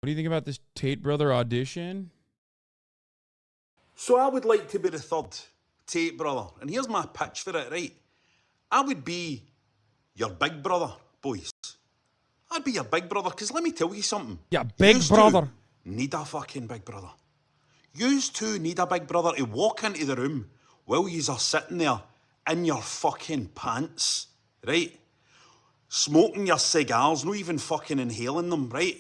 What do you think about this Tate brother audition? So I would like to be the third Tate brother. And here's my pitch for it, right? I would be your big brother, boys. I'd be your big brother, because let me tell you something. Yeah, big brother. Need a fucking big brother. Yous two need a big brother to walk into the room while yous are sitting there in your fucking pants, right? Smoking your cigars, not even fucking inhaling them, right?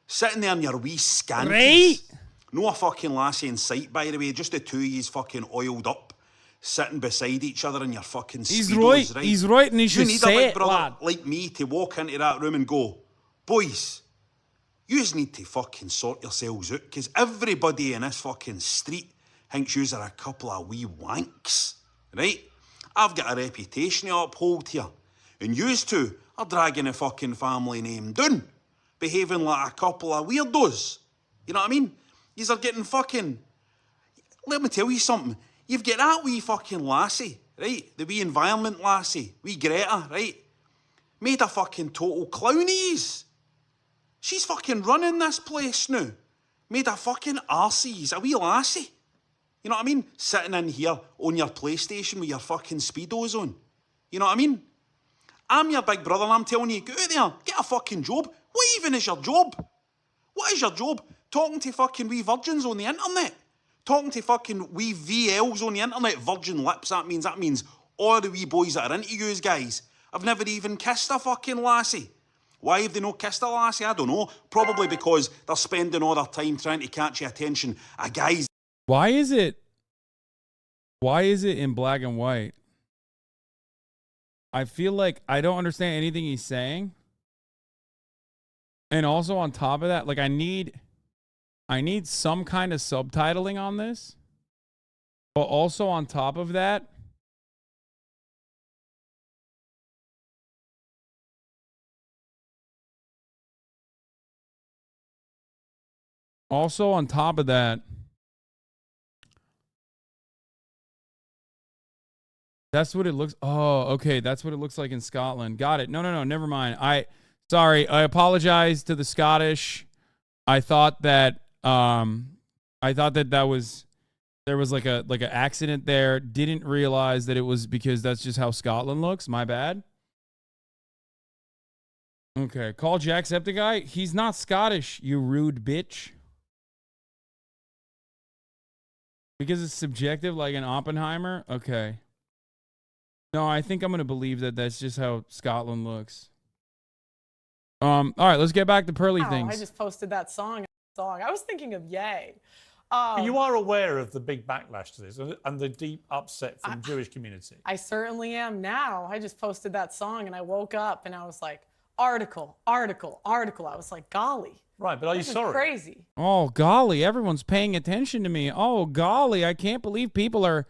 Sitting there in your wee scanties. Right? No a fucking lassie in sight, by the way, just the two of yous fucking oiled up, sitting beside each other in your fucking speedos, right? He's right, and he should say it, You need a big brother lad. like me to walk into that room and go, boys, yous need to fucking sort yourselves out, because everybody in this fucking street thinks yous are a couple of wee wanks, right? I've got a reputation to uphold here, and yous two are dragging a fucking family name down, behaving like a couple of weirdos. You know what I mean? Yous are getting fucking... Let me tell you something. You've got that wee fucking lassie, right? The wee environment lassie, wee Greta, right? Made a fucking total clown of yous. She's fucking running this place now. Made a fucking arse, a wee lassie. You know what I mean? Sitting in here on your PlayStation with your fucking speedos on. You know what I mean? I'm your big brother and I'm telling you, get out there, get a fucking job. What even is your job? What is your job? Talking to fucking wee virgins on the internet? Talking to fucking wee VLs on the internet? Virgin lips, that means all the wee boys that are into yous guys have never even kissed a fucking lassie. Why have they not kissed a lassie? I don't know. Probably because they're spending all their time trying to catch the attention of guys. Why is it in black and white? I feel like I don't understand anything he's saying. And also on top of that, like I need some kind of subtitling on this. But also on top of that, that's what it looks. Oh, okay. That's what it looks like in Scotland. Got it. No. Never mind. Sorry. I apologize to the Scottish. I thought that there was like an accident there. Didn't realize that it was because that's just how Scotland looks. My bad. Okay. Call Jacksepticeye. He's not Scottish, you rude bitch. Because it's subjective like an Oppenheimer? Okay. No, I think I'm going to believe that that's just how Scotland looks. All right, let's get back to Pearly things. I just posted that song. I was thinking of Ye. You are aware of the big backlash to this and the deep upset from the Jewish community. I certainly am now. I just posted that song and I woke up and I was like, article. I was like, golly. Right, but are you sorry? Crazy. Oh, golly, everyone's paying attention to me. Oh, golly, I can't believe people are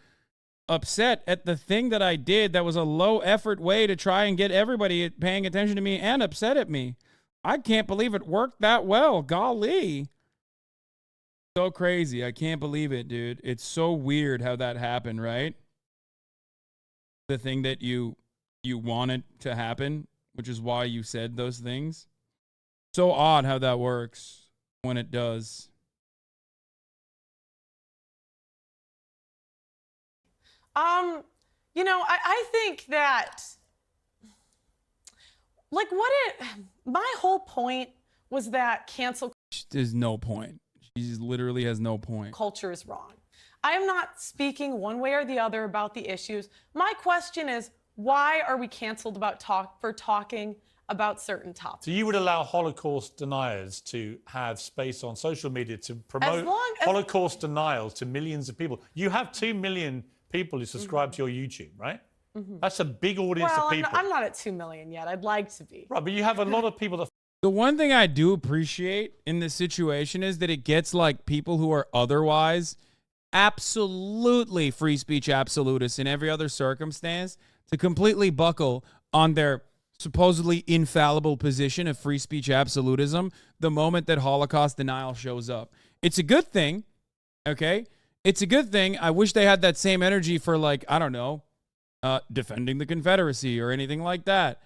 upset at the thing that I did that was a low-effort way to try and get everybody paying attention to me and upset at me. I can't believe it worked that well. Golly. So crazy. I can't believe it, dude. It's so weird how that happened, right? The thing that you wanted to happen, which is why you said those things. So odd how that works when it does. I think that, like, my whole point was that cancel There's no point. She literally has no point. Culture is wrong. I am not speaking one way or the other about the issues. My question is, why are we canceled for talking about certain topics? So you would allow Holocaust deniers to have space on social media to promote Holocaust denials to millions of people? You have 2 million people who subscribe to your YouTube, right? That's a big audience of people. I'm not at 2 million yet. I'd like to be. Right, but you have a lot of people that... The one thing I do appreciate in this situation is that it gets like people who are otherwise absolutely free speech absolutists in every other circumstance to completely buckle on their supposedly infallible position of free speech absolutism the moment that Holocaust denial shows up. It's a good thing, okay? It's a good thing. I wish they had that same energy for, like, I don't know, defending the Confederacy or anything like that.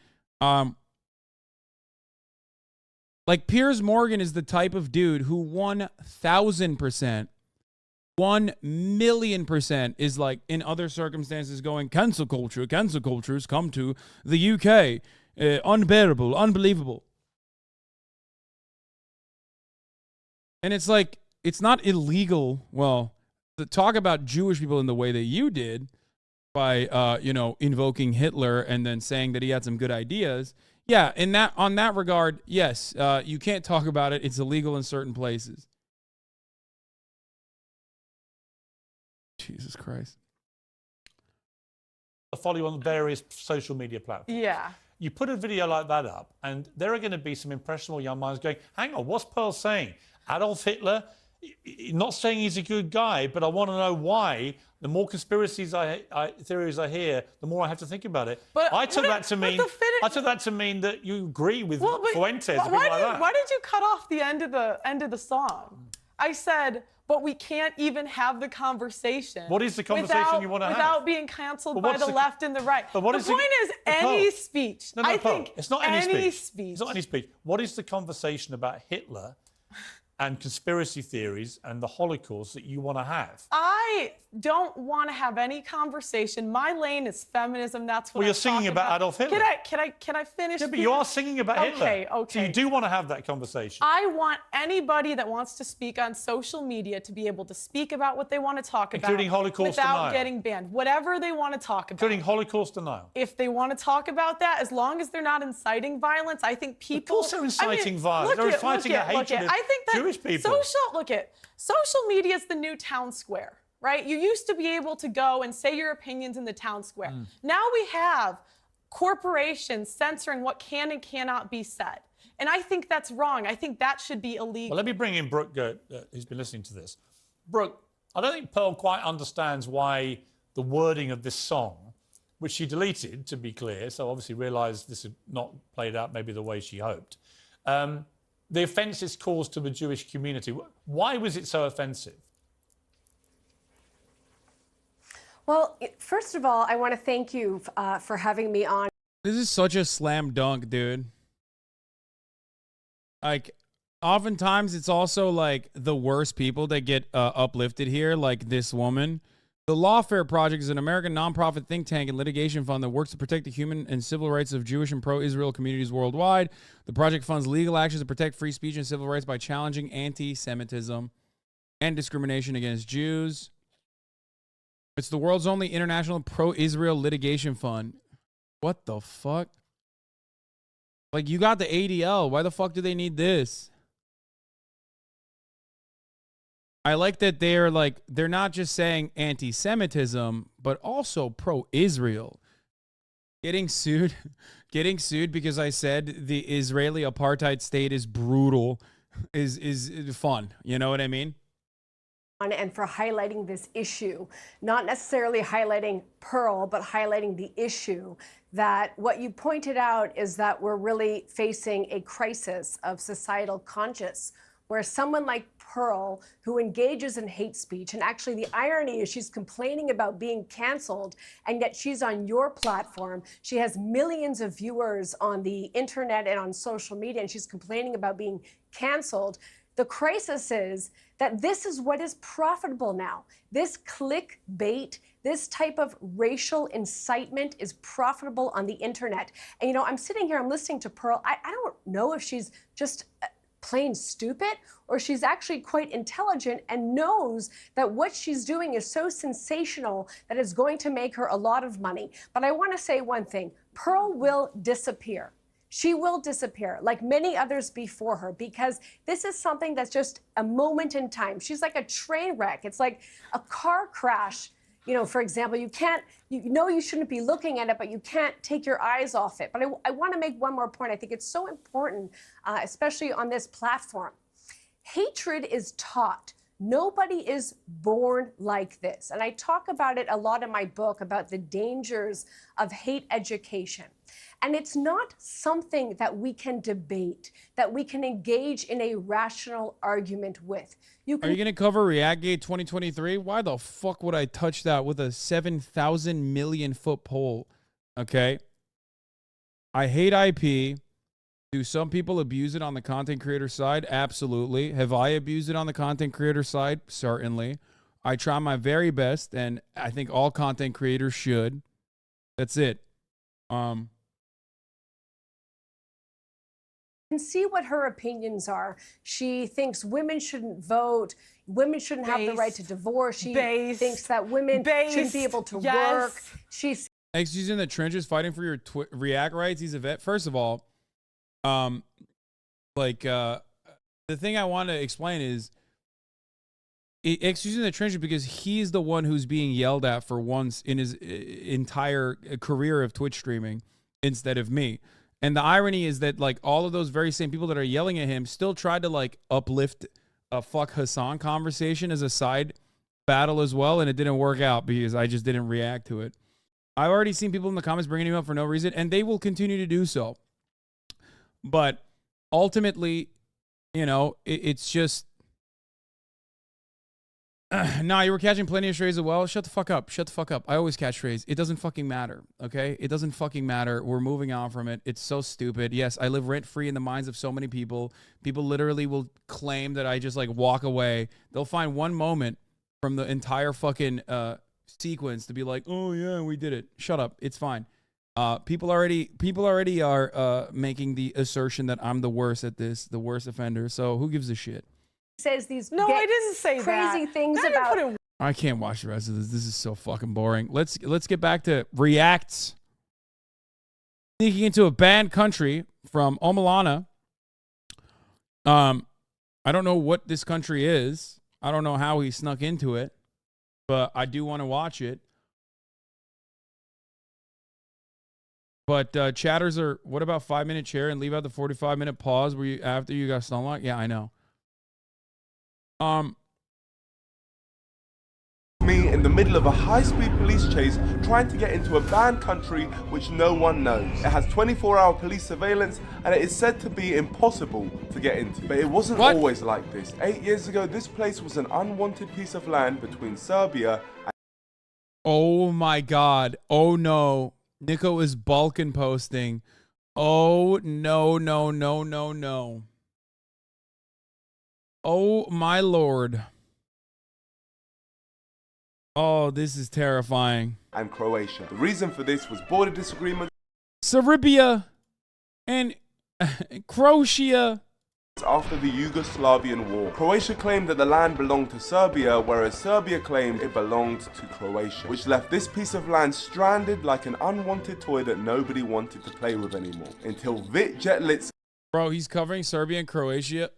Like, Piers Morgan is the type of dude who 1,000%, 1,000,000% is like, in other circumstances, going, cancel cultures come to the UK. Unbearable, unbelievable. And it's like, it's not illegal, well, to talk about Jewish people in the way that you did by, invoking Hitler and then saying that he had some good ideas. Yeah, on that regard, yes, you can't talk about it. It's illegal in certain places. Jesus Christ. I follow you on various social media platforms. Yeah. You put a video like that up, and there are going to be some impressionable young minds going, hang on, what's Pearl saying? Adolf Hitler? Not saying he's a good guy, but I want to know why. The more conspiracies theories I hear, the more I have to think about it. But I took that to mean that you agree with Fuentes and people like that. Why did you cut off the end of the song? I said, but we can't even have the conversation. What is the conversation you want to have? Without being canceled by the left and the right. The point is any speech. No, I think it's not any speech. It's not any speech. What is the conversation about Hitler and conspiracy theories and the Holocaust that you want to have? I don't want to have any conversation. My lane is feminism. That's what you're singing about Adolf Hitler. Can I finish? Yeah, but you are singing about Hitler. Okay. So you do want to have that conversation. I want anybody that wants to speak on social media to be able to speak about what they want to talk about. Including Holocaust without denial. Getting banned. Whatever they want to talk about. Including Holocaust denial. If they want to talk about that, as long as they're not inciting violence, I think people... Of course they're inciting violence. They're inciting a hatred of Jewish people. Social media is the new town square, right? You used to be able to go and say your opinions in the town square. Now we have corporations censoring what can and cannot be said. And I think that's wrong. I think that should be illegal. Well, let me bring in Brooke, who's been listening to this. Brooke, I don't think Pearl quite understands why the wording of this song, which she deleted, to be clear, so obviously realised this had not played out maybe the way she hoped. The offence it's caused to the Jewish community. Why was it so offensive? Well, first of all, I want to thank you for having me on. This is such a slam dunk, dude. Like, oftentimes it's also like the worst people that get uplifted here, like this woman. The Lawfare Project is an American nonprofit think tank and litigation fund that works to protect the human and civil rights of Jewish and pro-Israel communities worldwide. The project funds legal actions to protect free speech and civil rights by challenging anti-Semitism and discrimination against Jews. It's the world's only international pro-Israel litigation fund. What the fuck? Like, you got the ADL. Why the fuck do they need this? I like that they're not just saying anti-Semitism, but also pro-Israel. Getting sued because I said the Israeli apartheid state is brutal is fun. You know what I mean? And for highlighting this issue, not necessarily highlighting Pearl, but highlighting the issue that what you pointed out is that we're really facing a crisis of societal conscience, where someone like Pearl, who engages in hate speech, and actually the irony is she's complaining about being canceled, and yet she's on your platform. She has millions of viewers on the internet and on social media, and she's complaining about being canceled. The crisis is that this is what is profitable now. This clickbait, this type of racial incitement is profitable on the internet. And, you know, I'm sitting here, I'm listening to Pearl. I don't know if she's just plain stupid or she's actually quite intelligent and knows that what she's doing is so sensational that it's going to make her a lot of money. But I want to say one thing. Pearl will disappear. She will disappear, like many others before her, because this is something that's just a moment in time. She's like a train wreck. It's like a car crash. You know, for example, you know you shouldn't be looking at it, but you can't take your eyes off it. But I want to make one more point. I think it's so important, especially on this platform. Hatred is taught. Nobody is born like this. And I talk about it a lot in my book about the dangers of hate education. And it's not something that we can debate, that we can engage in a rational argument with. Are you going to cover Reactgate 2023? Why the fuck would I touch that with a 7,000 million foot pole? Okay. I hate IP. Do some people abuse it on the content creator side? Absolutely. Have I abused it on the content creator side? Certainly. I try my very best, and I think all content creators should. That's it. And see what her opinions are. She thinks women shouldn't vote. Women shouldn't have the right to divorce. She thinks that women shouldn't be able to work. She's in the trenches fighting for your React rights. He's a vet. First of all, the thing I want to explain is in the trenches because he's the one who's being yelled at for once in his entire career of Twitch streaming instead of me. And the irony is that like all of those very same people that are yelling at him still tried to like uplift a fuck Hassan conversation as a side battle as well, and it didn't work out because I just didn't react to it. I've already seen people in the comments bringing him up for no reason, and they will continue to do so. But ultimately, you know, it's just nah, you were catching plenty of strays as well. Shut the fuck up. Shut the fuck up. I always catch strays. It doesn't fucking matter, okay? It doesn't fucking matter. We're moving on from it. It's so stupid. Yes, I live rent-free in the minds of so many people. People literally will claim that I just, like, walk away. They'll find one moment from the entire fucking sequence to be like, oh, yeah, we did it. Shut up. It's fine. People already are making the assertion that I'm the worst at this, the worst offender. So who gives a shit? says these no, I didn't say crazy that. things about. I can't watch the rest of this. This is so fucking boring. Let's get back to reacts. Sneaking into a banned country from Omalana. I don't know what this country is. I don't know how he snuck into it, but I do want to watch it. But chatters are, what about 5-minute chair and leave out the 45-minute pause where you after you got stunlocked? Yeah, I know. Me in the middle of a high-speed police chase trying to get into a banned country which no one knows. It has 24-hour police surveillance and it is said to be impossible to get into. But it wasn't always like this. 8 years ago, this place was an unwanted piece of land between Serbia and... Oh my God. Oh no. Nico is Balkan posting. Oh no, no, no, no, no. Oh my Lord. Oh, this is terrifying. And Croatia. The reason for this was border disagreements. Serbia and Croatia. After the Yugoslavian War, Croatia claimed that the land belonged to Serbia, whereas Serbia claimed it belonged to Croatia, which left this piece of land stranded like an unwanted toy that nobody wanted to play with anymore. Until Vit Jetlitz. Bro, he's covering Serbia and Croatia.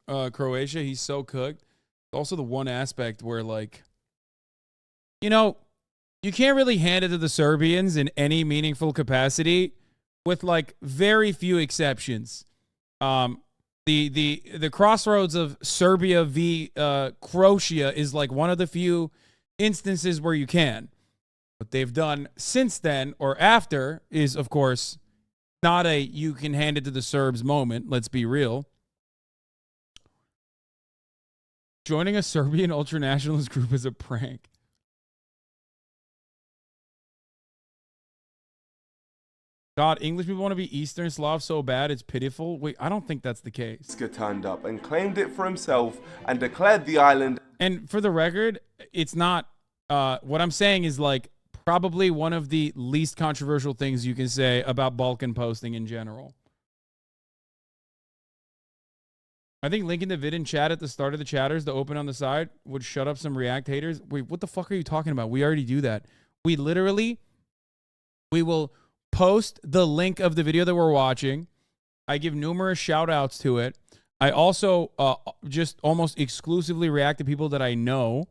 Croatia, he's so cooked. Also the one aspect where, like, you know, you can't really hand it to the Serbians in any meaningful capacity with, like, very few exceptions. The crossroads of Serbia v. Croatia is, like, one of the few instances where you can. What they've done since then or after is, of course, not a you can hand it to the Serbs moment. Let's be real. Joining a Serbian ultranationalist group is a prank. God, English people want to be Eastern Slav so bad it's pitiful. Wait, I don't think that's the case. Turned up and claimed it for himself and declared the island. And for the record, it's not. What I'm saying is like probably one of the least controversial things you can say about Balkan posting in general. I think linking the vid in chat at the start of the chatters, the open on the side, would shut up some React haters. Wait, what the fuck are you talking about? We already do that. We will post the link of the video that we're watching. I give numerous shout outs to it. I also just almost exclusively react to people that I know.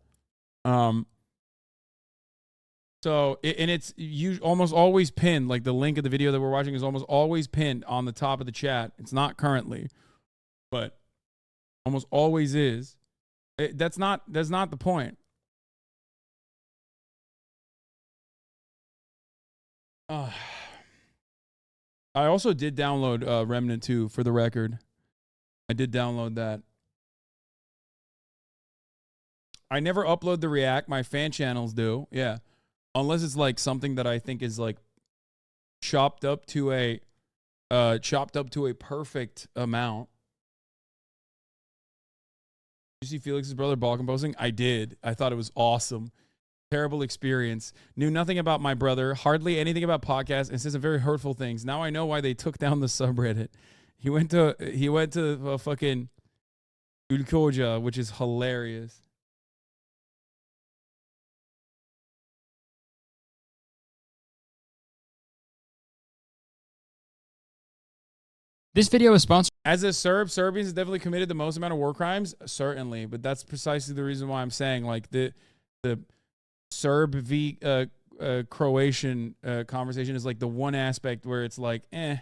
It's almost always pinned. Like the link of the video that we're watching is almost always pinned on the top of the chat. It's not currently, but almost always is. That's not the point. I also did download Remnant 2 for the record. I did download that. I never upload the React. My fan channels do. Yeah. Unless it's like something that I think is like chopped up to a chopped up to a perfect amount. Did you see Felix's brother ball composing? I did. I thought it was awesome. Terrible experience. Knew nothing about my brother, hardly anything about podcasts, and said some very hurtful things. Now I know why they took down the subreddit. He went to fucking Ulkoja, which is hilarious. This video is sponsored. As a Serb, Serbians have definitely committed the most amount of war crimes, certainly, but that's precisely the reason why I'm saying like the Serb v Croatian conversation is like the one aspect where it's like, eh.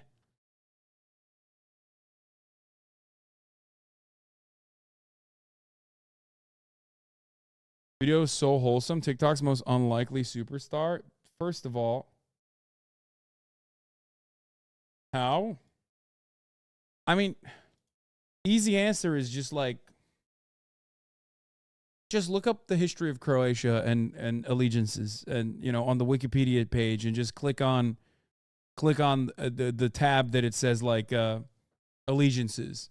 Video is so wholesome. TikTok's most unlikely superstar. First of all, how? I mean, easy answer is just like, just look up the history of Croatia and allegiances, and you know, on the Wikipedia page, and just click on the tab that it says like allegiances,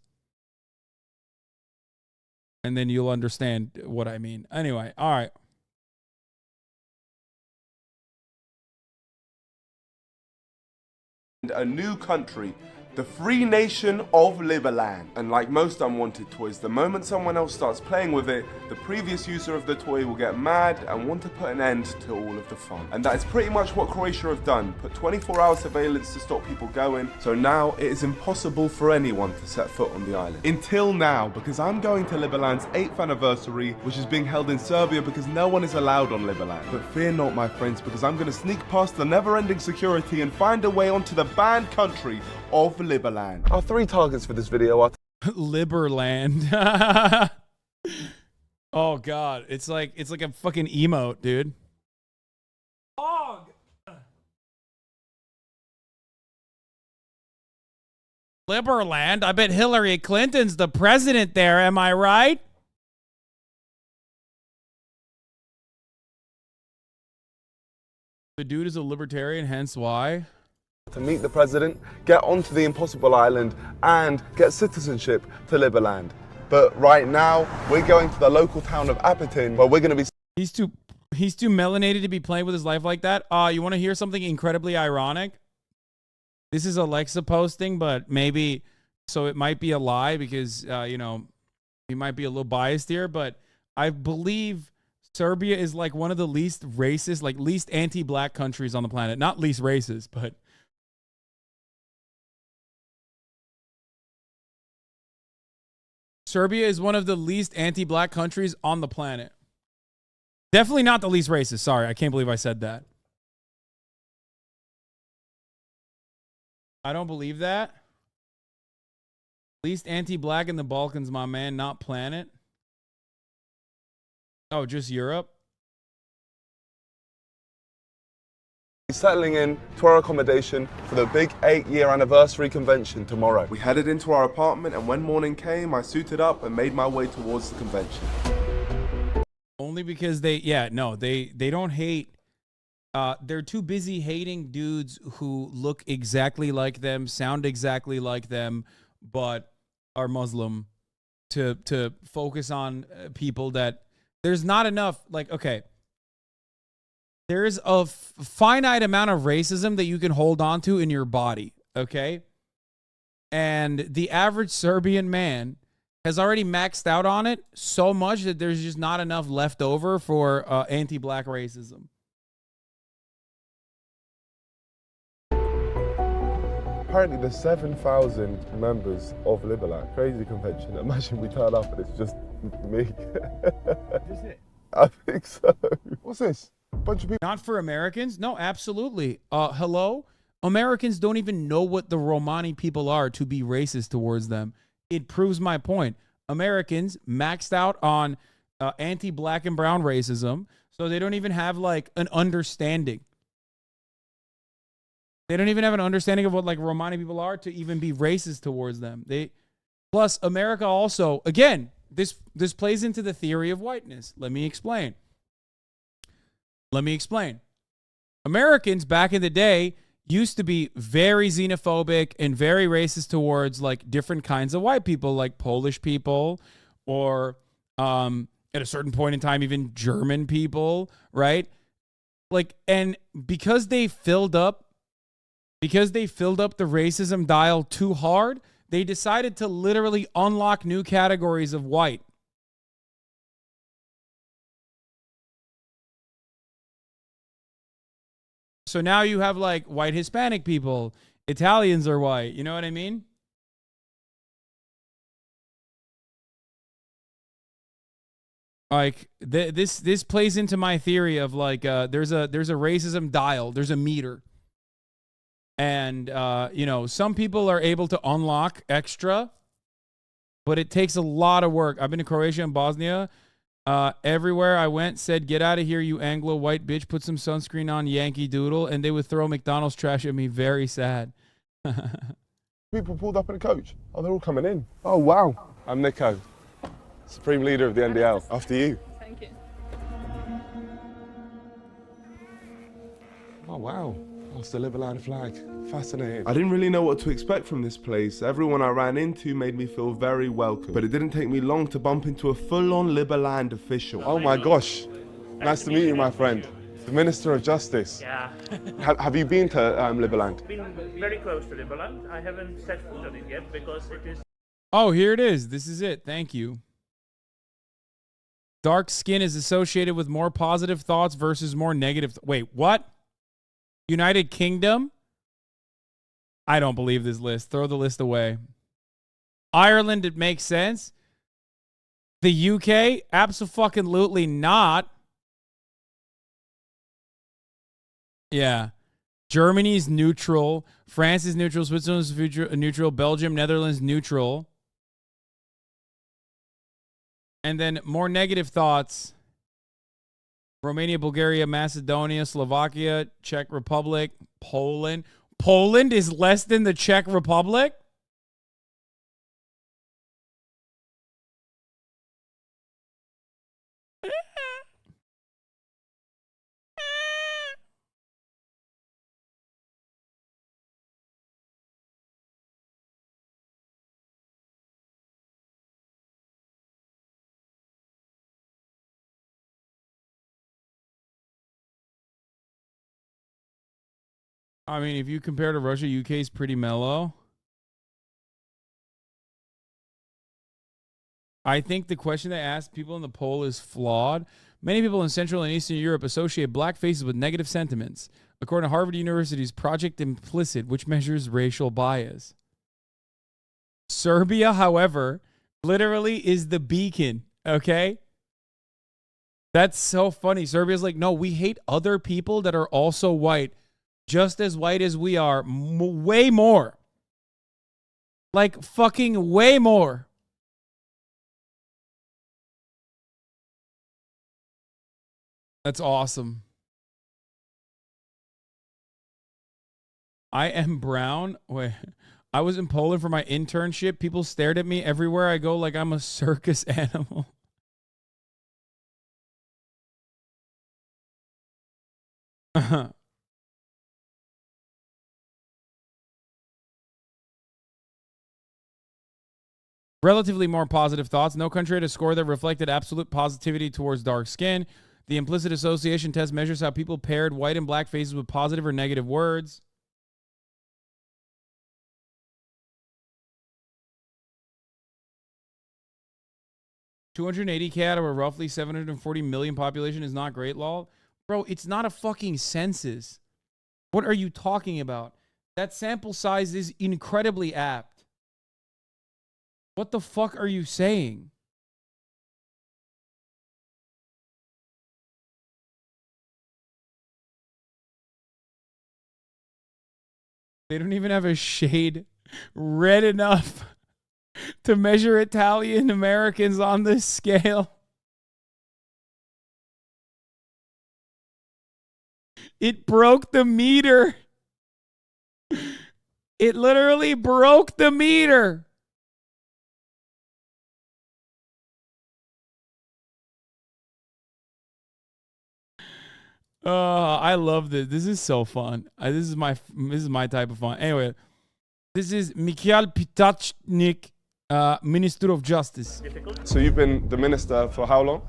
and then you'll understand what I mean. Anyway, all right. A new country, the free nation of Liberland. And like most unwanted toys, the moment someone else starts playing with it, the previous user of the toy will get mad and want to put an end to all of the fun. And that is pretty much what Croatia have done, put 24-hour surveillance to stop people going, so now it is impossible for anyone to set foot on the island. Until now, because I'm going to Liberland's 8th anniversary, which is being held in Serbia because no one is allowed on Liberland. But fear not, my friends, because I'm going to sneak past the never-ending security and find a way onto the banned country of Liberland. Our 3 targets for this video are Liberland. Oh god, it's like a fucking emote, dude. Liberland? I bet Hillary Clinton's the president there, am I right? The dude is a libertarian, hence why. To meet the president, get onto the impossible island, and get citizenship to Liberland. But right now, we're going to the local town of Apatin, where we're going to be... He's too melanated to be playing with his life like that. You want to hear something incredibly ironic? This is Alexa posting, but maybe, so it might be a lie because, you know, he might be a little biased here, but I believe Serbia is like one of the least racist, like least anti-black countries on the planet. Not least racist, but... Serbia is one of the least anti-black countries on the planet. Definitely not the least racist. Sorry, I can't believe I said that. I don't believe that. Least anti-black in the Balkans, my man, not planet. Oh, just Europe? Settling in to our accommodation for the big 8-year anniversary convention tomorrow. We headed into our apartment, and when morning came, I suited up and made my way towards the convention. Only because they don't hate. They're too busy hating dudes who look exactly like them, sound exactly like them, but are Muslim to focus on people that there's not enough, like, okay. There's a finite amount of racism that you can hold on to in your body, okay? And the average Serbian man has already maxed out on it so much that there's just not enough left over for anti-black racism. Apparently there's 7,000 members of Liberland. Crazy convention. Imagine we turn up and it's just me. Is it? I think so. What's this? Bunch of people. Not for Americans? No, absolutely. Hello? Americans don't even know what the Romani people are to be racist towards them. It proves my point. Americans maxed out on anti-black and brown racism, so they don't even have like an understanding. They don't even have an understanding of what like Romani people are to even be racist towards them. Plus America also, again, this plays into the theory of whiteness. Let me explain. Americans back in the day used to be very xenophobic and very racist towards like different kinds of white people, like Polish people, or at a certain point in time, even German people, right? Like, and because they filled up the racism dial too hard, they decided to literally unlock new categories of white. So now you have like white Hispanic people, Italians are white, you know what I mean? Like this plays into my theory of like there's a racism dial, there's a meter. And you know, some people are able to unlock extra, but it takes a lot of work. I've been to Croatia and Bosnia. Everywhere I went said, "Get out of here, you Anglo white bitch, put some sunscreen on, Yankee Doodle," and they would throw McDonald's trash at me. Very sad. People pulled up in a coach. Oh, they're all coming in. Oh, wow. I'm Nico, Supreme Leader of the NDL. After you. Thank you. Oh, wow. That's the Liberland flag. Fascinating. I didn't really know what to expect from this place. Everyone I ran into made me feel very welcome. But it didn't take me long to bump into a full-on Liberland official. Oh my gosh. Nice to meet you, my friend. The Minister of Justice. Yeah. Have you been to Liberland? Been very close to Liberland. I haven't set foot on it yet because it is. Oh, here it is. This is it. Thank you. Dark skin is associated with more positive thoughts versus more negative. Wait, what? United Kingdom? I don't believe this list. Throw the list away. Ireland, it makes sense. The UK? Abso-fucking-lutely not. Yeah. Germany's neutral. France is neutral. Switzerland's neutral. Belgium, Netherlands, neutral. And then more negative thoughts. Romania, Bulgaria, Macedonia, Slovakia, Czech Republic, Poland. Poland is less than the Czech Republic? I mean, if you compare to Russia, UK is pretty mellow. I think the question they asked people in the poll is flawed. Many people in Central and Eastern Europe associate black faces with negative sentiments, according to Harvard University's Project Implicit, which measures racial bias. Serbia, however, literally is the beacon, okay? That's so funny. Serbia's like, no, we hate other people that are also white. Just as white as we are, way more. Like fucking way more. That's awesome. I am brown. Wait, I was in Poland for my internship. People stared at me everywhere I go like I'm a circus animal. Relatively more positive thoughts. No country had a score that reflected absolute positivity towards dark skin. The implicit association test measures how people paired white and black faces with positive or negative words. $280K out of a roughly 740 million population is not great, lol. Bro, it's not a fucking census. What are you talking about? That sample size is incredibly apt. What the fuck are you saying? They don't even have a shade red enough to measure Italian Americans on this scale. It broke the meter. It literally broke the meter. I love this. This is so fun. This is my type of fun. Anyway, this is Mikhail Pitachnik, Minister of Justice. So you've been the minister for how long?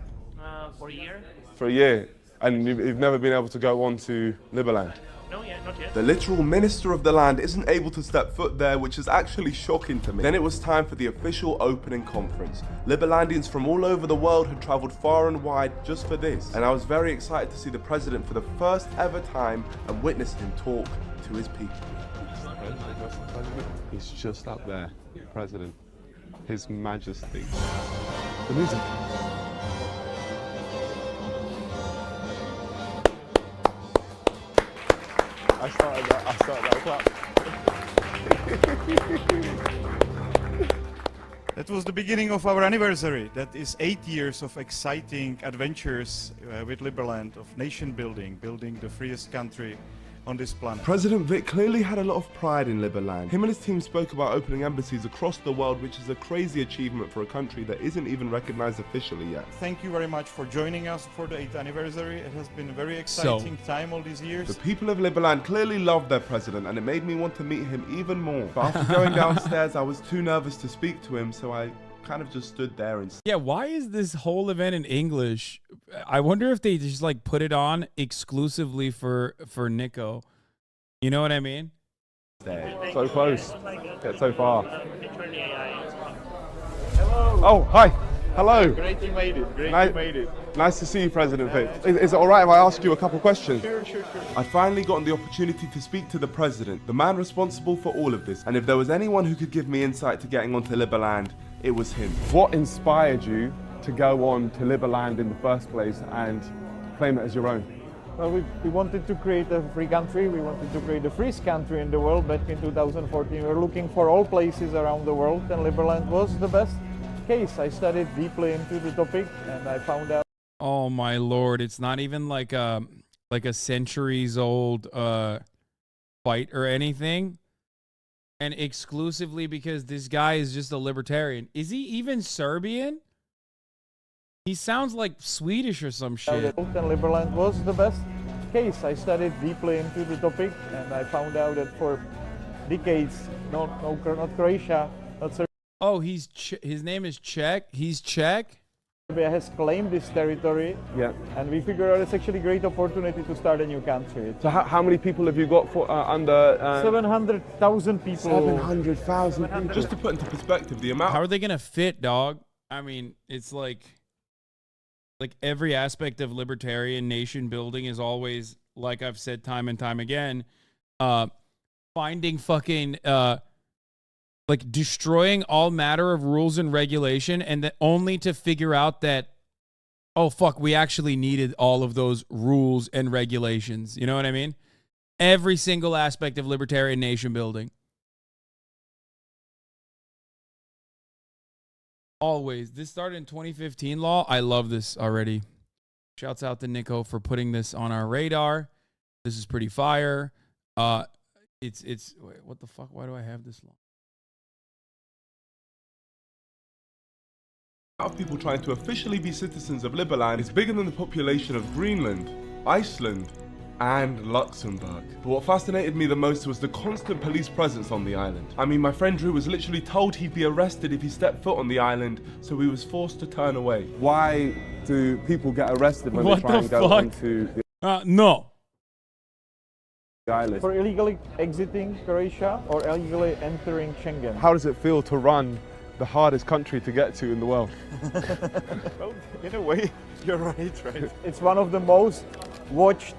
For a year? For a year. And you've never been able to go on to Liberland? No, yeah, not yet. The literal minister of the land isn't able to step foot there, which is actually shocking to me. Then it was time for the official opening conference. Liberlandians from all over the world had travelled far and wide just for this, and I was very excited to see the president for the first ever time and witness him talk to his people. He's just up there, the president, His Majesty. The music. I started that clap. That was the beginning of our anniversary. That is 8 years of exciting adventures with Liberland, of nation building the freest country on this planet. President Vic clearly had a lot of pride in Liberland. Him and his team spoke about opening embassies across the world, which is a crazy achievement for a country that isn't even recognized officially yet. Thank you very much for joining us for the 8th anniversary. It has been a very exciting time all these years. The people of Liberland clearly loved their president, and it made me want to meet him even more. But after going downstairs, I was too nervous to speak to him, so I kind of just stood there and... Yeah, why is this whole event in English? I wonder if they just like put it on exclusively for Nico. You know what I mean? So close, yet so far. Hello. Oh, hi. Hello. Great you made it. Nice, you made it. Nice to see you, President Vic. Is it all right if I ask you a couple questions? Sure. I'd finally gotten the opportunity to speak to the president, the man responsible for all of this. And if there was anyone who could give me insight to getting onto Liberland, it was him. What inspired you to go on to Liberland in the first place and claim it as your own? Well, we wanted to create a free country. We wanted to create the freest country in the world back in 2014. We were looking for all places around the world, and Liberland was the best case. I studied deeply into the topic, and I found out. Oh my lord! It's not even like a centuries old fight or anything, and exclusively because this guy is just a libertarian. Is he even Serbian? He sounds like Swedish or some shit. And Liberland was the best case. I studied deeply into the topic, and I found out that for decades, not Croatia, not Serbia. Oh, his name is Czech. He's Czech. Serbia has claimed this territory. Yeah. And we figured out it's actually a great opportunity to start a new country. So how many people have you got for under... 700,000 people. 700,000 people. Just to put into perspective, the amount... How are they going to fit, dog? I mean, it's like every aspect of libertarian nation building is always, like I've said time and time again, finding fucking, like destroying all matter of rules and regulation, and that only to figure out that, oh fuck, we actually needed all of those rules and regulations. You know what I mean? Every single aspect of libertarian nation building. Always. This started in 2015 law. I love this already. Shouts out to Nico for putting this on our radar. This is pretty fire. Wait, what the fuck? Why do I have this law? Of people trying to officially be citizens of Liberland is bigger than the population of Greenland, Iceland, and Luxembourg. But what fascinated me the most was the constant police presence on the island. I mean, my friend Drew was literally told he'd be arrested if he stepped foot on the island, so he was forced to turn away. Why do people get arrested when What they try the and go fuck? onto No. the island? For illegally exiting Croatia or illegally entering Schengen. How does it feel to run the hardest country to get to in the world? Well, in a way, you're right. It's one of the most watched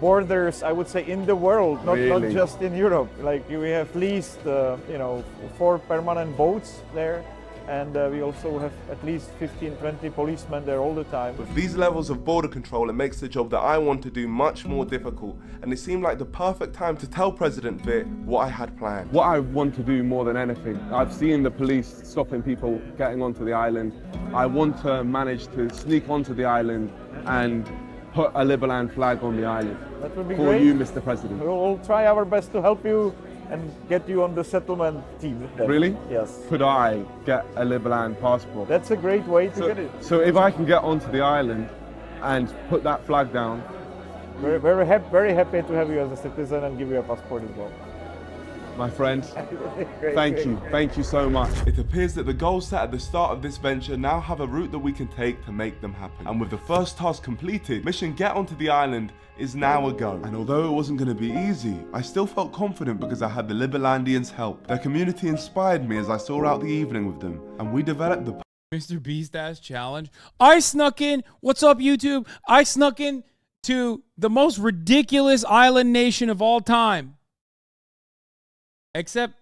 borders, I would say, in the world, not Really? just in Europe. Like we have at least, 4 permanent boats there, and we also have at least 15, 20 policemen there all the time. With these levels of border control, it makes the job that I want to do much more difficult, and it seemed like the perfect time to tell President Vic what I had planned. What I want to do more than anything, I've seen the police stopping people getting onto the island. I want to manage to sneak onto the island and put a Liberland flag on the island. That would be for great. you, Mr. President. We'll try our best to help you and get you on the settlement team. Then. Really? Yes. Could I get a Liberland passport? That's a great way to get it. So if I can get onto the island and put that flag down, Very happy to have you as a citizen and give you a passport as well. My friend, thank you so much. It appears that the goals set at the start of this venture now have a route that we can take to make them happen. And with the first task completed, mission Get Onto the Island is now a go. And although it wasn't going to be easy, I still felt confident because I had the Liberlandians' help. Their community inspired me as I saw out the evening with them, and we developed the Mr. Beast ass challenge. I snuck in. What's up, YouTube? I snuck in to the most ridiculous island nation of all time. Except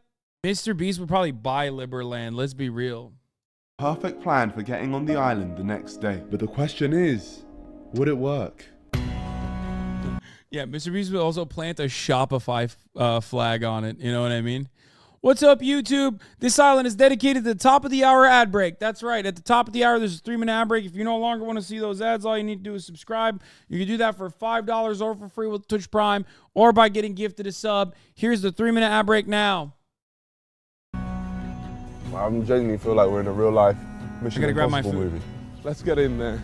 Mr. Beast would probably buy Liberland. Let's be real. perfect plan for getting on the island the next day. But the question is, would it work? Yeah, Mr. Beast would also plant a Shopify flag on it. You know what I mean? What's up, YouTube? This island is dedicated to the top of the hour ad break. That's right. At the top of the hour, there's a 3-minute ad break. If you no longer want to see those ads, all you need to do is subscribe. You can do that for $5 or for free with Twitch Prime or by getting gifted a sub. Here's the 3-minute ad break now. I genuinely feel like we're in a real life Mission Impossible movie. Let's get in there.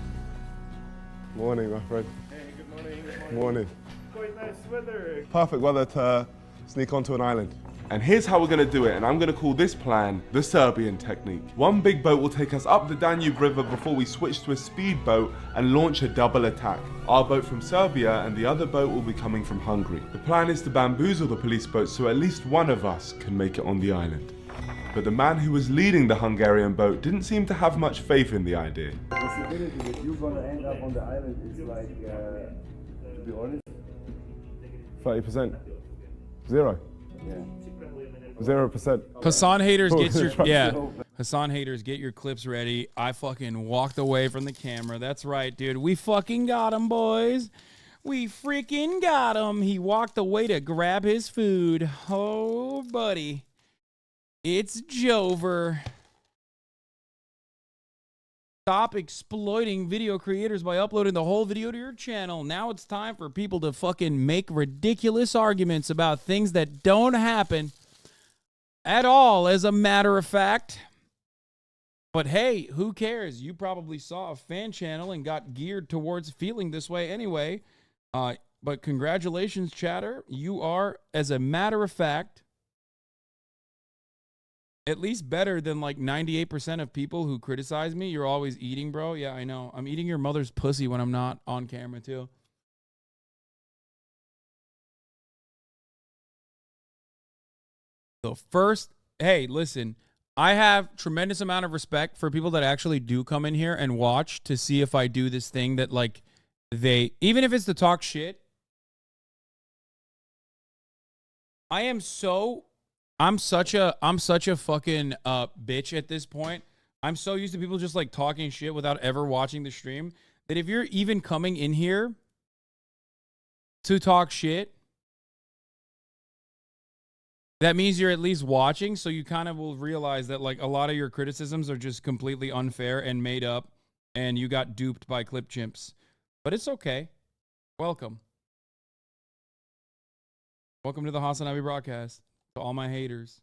Morning, my friend. Hey, good morning. Morning. Quite nice weather. Perfect weather to sneak onto an island. And here's how we're going to do it, and I'm going to call this plan the Serbian technique. One big boat will take us up the Danube River before we switch to a speedboat and launch a double attack. Our boat from Serbia and the other boat will be coming from Hungary. The plan is to bamboozle the police boat so at least one of us can make it on the island. But the man who was leading the Hungarian boat didn't seem to have much faith in the idea. The possibility that you're going to end up on the island is like, to be honest, 30%. Zero. Yeah. 0%. Hassan haters, get your Hassan haters, get your clips ready. I fucking walked away from the camera. That's right, dude. We fucking got him, boys. We freaking got him. He walked away to grab his food. Oh, buddy. It's Jover. Stop exploiting video creators by uploading the whole video to your channel. Now it's time for people to fucking make ridiculous arguments about things that don't happen at all, as a matter of fact. But hey, who cares? You probably saw a fan channel and got geared towards feeling this way anyway. But congratulations, chatter. You are, as a matter of fact, at least better than like 98% of people who criticize me. You're always eating, bro. Yeah, I know. I'm eating your mother's pussy when I'm not on camera, too. So first, hey, listen, I have tremendous amount of respect for people that actually do come in here and watch to see if I do this thing that, like, even if it's to talk shit, I'm such a fucking bitch at this point. I'm so used to people just like talking shit without ever watching the stream that if you're even coming in here to talk shit, that means you're at least watching, so you kind of will realize that like a lot of your criticisms are just completely unfair and made up, and you got duped by clip chimps. But it's okay. Welcome. Welcome to the Hasanabi broadcast. To all my haters.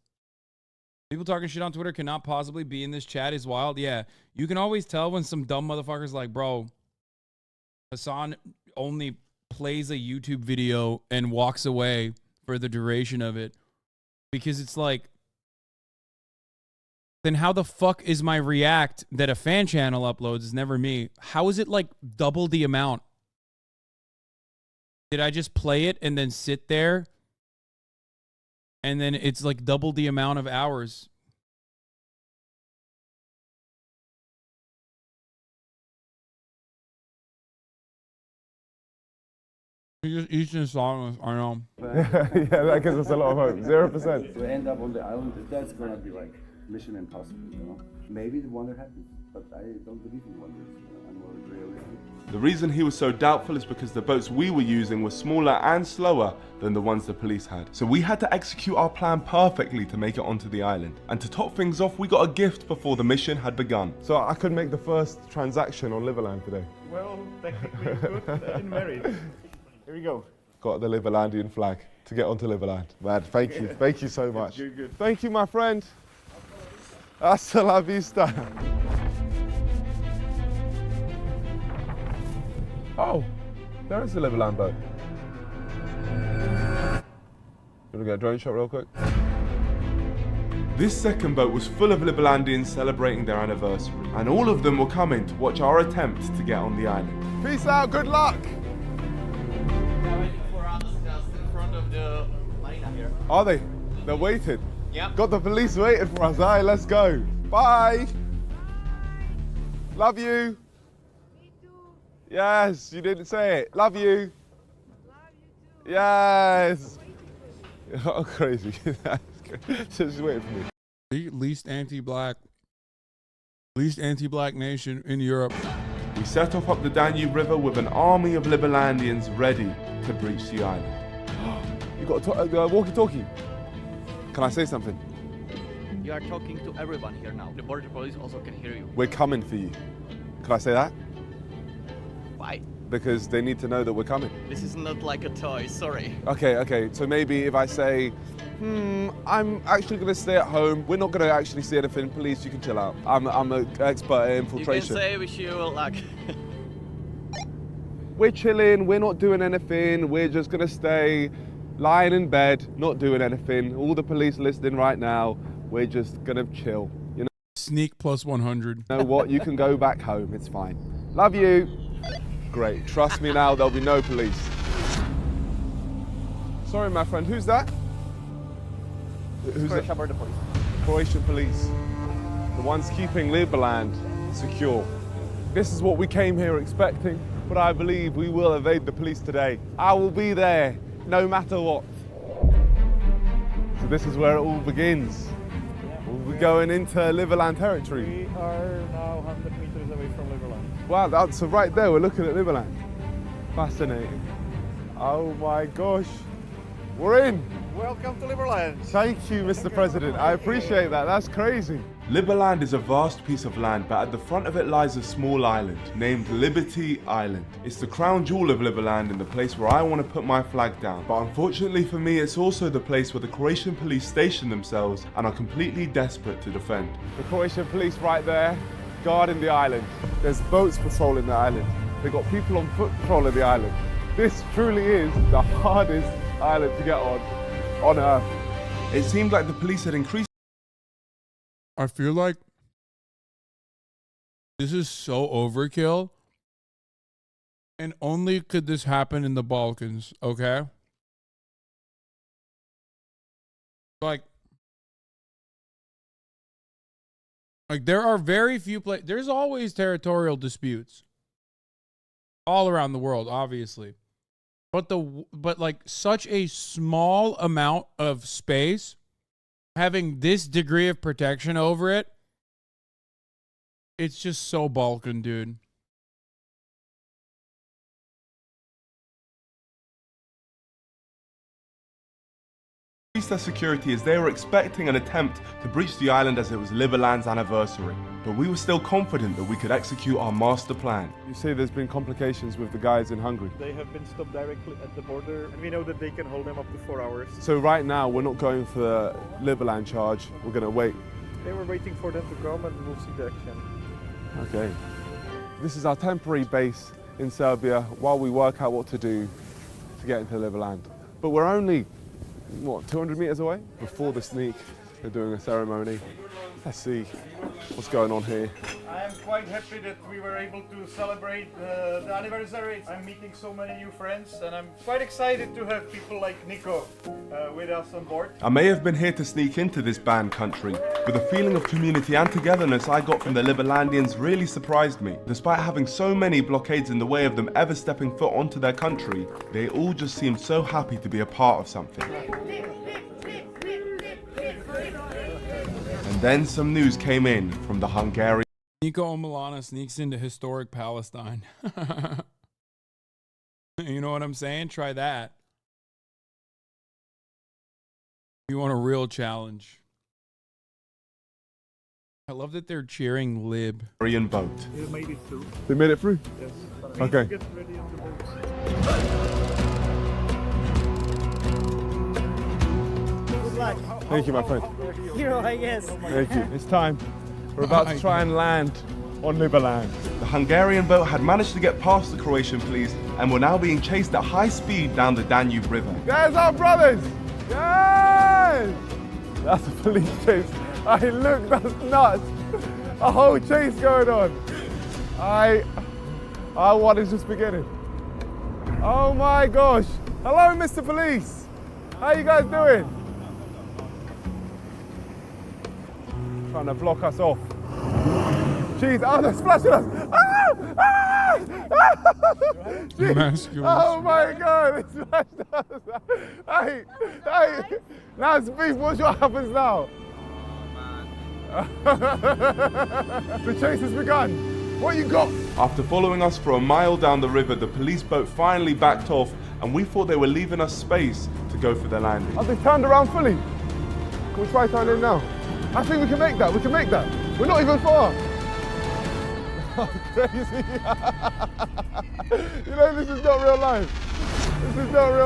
People talking shit on Twitter cannot possibly be in this chat is wild. Yeah, you can always tell when some dumb motherfucker's like, bro, Hassan only plays a YouTube video and walks away for the duration of it. Because it's like, then how the fuck is my react that a fan channel uploads is never me? How is it like double the amount? Did I just play it and then sit there? And then it's like double the amount of hours. He just eats his songs, I know. Yeah, that gives us a lot of hope. 0%. To end up on the island, that's going to be like Mission Impossible, you know? Maybe the wonder happens, but I don't believe in wonders. I'm more realistic. The reason he was so doubtful is because the boats we were using were smaller and slower than the ones the police had. So we had to execute our plan perfectly to make it onto the island. And to top things off, we got a gift before the mission had begun. So I could make the first transaction on Liverland today. Well, technically you could in married. Here we go. Got the Liberlandian flag to get onto Liverland. Man, thank you. Thank you so much. Good. Thank you, my friend. Hasta la vista. Oh, there is a Liverland boat. get a drone shot real quick? This second boat was full of Liberlandians celebrating their anniversary, and all of them were coming to watch our attempt to get on the island. Peace out, good luck! They're waiting for us just in front of the marina here. Are they? They're waiting? Yeah. Got the police waiting for us. Alright, let's go. Bye! Love you! Me too. Yes, you didn't say it. Love you! Love you too. Yes! Oh, crazy. Just waiting for me. The least anti-black nation in Europe. We set off up the Danube River with an army of Liberlandians ready to breach the island. You got a walkie-talkie? Can I say something? You are talking to everyone here now. The border police also can hear you. We're coming for you. Can I say that? Why? Because they need to know that we're coming. This is not like a toy, sorry. Okay. So maybe if I say, I'm actually going to stay at home. We're not going to actually see anything. Police, you can chill out. I'm an expert at infiltration. You can say wish you luck. We're chilling. We're not doing anything. We're just going to stay lying in bed, not doing anything. All the police listening right now. We're just going to chill. You know? Sneak plus 100. You know what? You can go back home. It's fine. Love you. Great. Trust me now, there'll be no police. Sorry, my friend. Who's that? Who's that? Border police. Croatian police. The ones keeping Liberland secure. This is what we came here expecting, but I believe we will evade the police today. I will be there, no matter what. So this is where it all begins. We'll be going into Liberland territory. We are now 100 meters away from Liberland. Wow, so right there we're looking at Liberland. Fascinating. Oh my gosh. We're in. Welcome to Liberland. Thank you, Mr. President. I appreciate that. That's crazy. Liberland is a vast piece of land, but at the front of it lies a small island named Liberty Island. It's the crown jewel of Liberland and the place where I want to put my flag down. But unfortunately for me, it's also the place where the Croatian police station themselves and are completely desperate to defend. The Croatian police right there, guarding the island. There's boats patrolling the island. They've got people on foot patrolling the island. This truly is the hardest island to get on Earth. It seemed like the police had increased. I feel like this is so overkill. And only could this happen in the Balkans, okay? Like there are very few places. There's always territorial disputes all around the world, obviously. But like such a small amount of space having this degree of protection over it, it's just so Balkan, dude. Their security as they were expecting an attempt to breach the island as it was Liberland's anniversary. But we were still confident that we could execute our master plan. You say there's been complications with the guys in Hungary. They have been stopped directly at the border, and we know that they can hold them up to 4 hours. So right now we're not going for the Liberland charge, we're going to wait. They were waiting for them to come and we'll see the action. Okay. This is our temporary base in Serbia while we work out what to do to get into Liberland. But we're only, 200 meters away? Before the sneak, they're doing a ceremony. Let's see what's going on here. I am quite happy that we were able to celebrate the anniversary. I'm meeting so many new friends and I'm quite excited to have people like Nico with us on board. I may have been here to sneak into this banned country, but the feeling of community and togetherness I got from the Liberlandians really surprised me. Despite having so many blockades in the way of them ever stepping foot onto their country, they all just seemed so happy to be a part of something. And then some news came in from the Hungarian. Nico Milana sneaks into historic Palestine. You know what I'm saying? Try that. You want a real challenge. I love that they're cheering Lib. Boat. They made it through. They made it through? Yes. Okay. Get ready on the boats. Good luck. Thank you, my friend. Hero, I guess. Thank you. It's time. We're about to try and land on Liberland. The Hungarian boat had managed to get past the Croatian police and were now being chased at high speed down the Danube River. There's our brothers! Yes! That's a police chase. Hey, look, that's nuts. A whole chase going on. Our one is just beginning. Oh my gosh. Hello, Mr. Police. How you guys doing? Trying to block us off. Jeez, oh, they're splashing us. Jeez. Oh my God, they splashed us. Hey, now it's beef, what happens now? The chase has begun. What you got? After following us for a mile down the river, the police boat finally backed off and we thought they were leaving us space to go for their landing. Oh, they turned around fully. Can we try turning in now? I think we can make that, We're not even far. Oh, crazy. You know, this is not real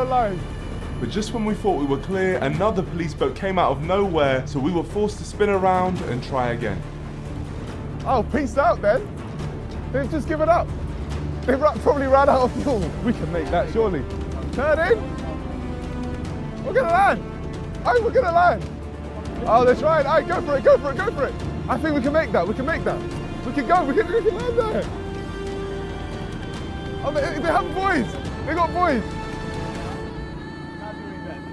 life. But just when we thought we were clear, another police boat came out of nowhere, so we were forced to spin around and try again. Oh, peace out then. They've just given up. They probably ran out of fuel. We can make that, surely. Turn in. We're gonna land. Oh, we're gonna land. Oh, they're trying. All right, go for it. I think we can make that. We can go. We can land there. Oh, they have boys. They got boys.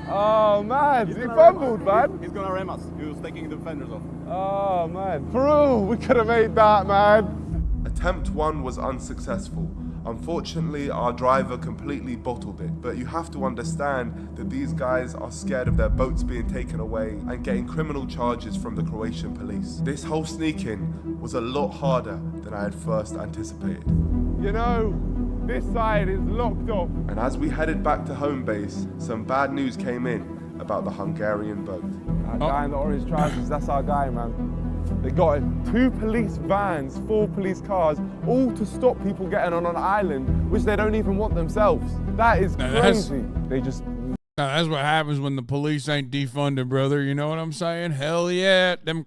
Oh man, he fumbled, man. He's gonna ram us. He was taking the fenders off. Oh man, Peru, we could have made that, man. Attempt 1 was unsuccessful. Unfortunately, our driver completely bottled it. But you have to understand that these guys are scared of their boats being taken away and getting criminal charges from the Croatian police. This whole sneak-in was a lot harder than I had first anticipated. You know, this side is locked off. And as we headed back to home base, some bad news came in about the Hungarian boat. That guy in the orange trousers, that's our guy, man. They got 2 police vans, 4 police cars, all to stop people getting on an island, which they don't even want themselves. That is crazy. That's what happens when the police ain't defunded, brother. You know what I'm saying? Hell yeah, them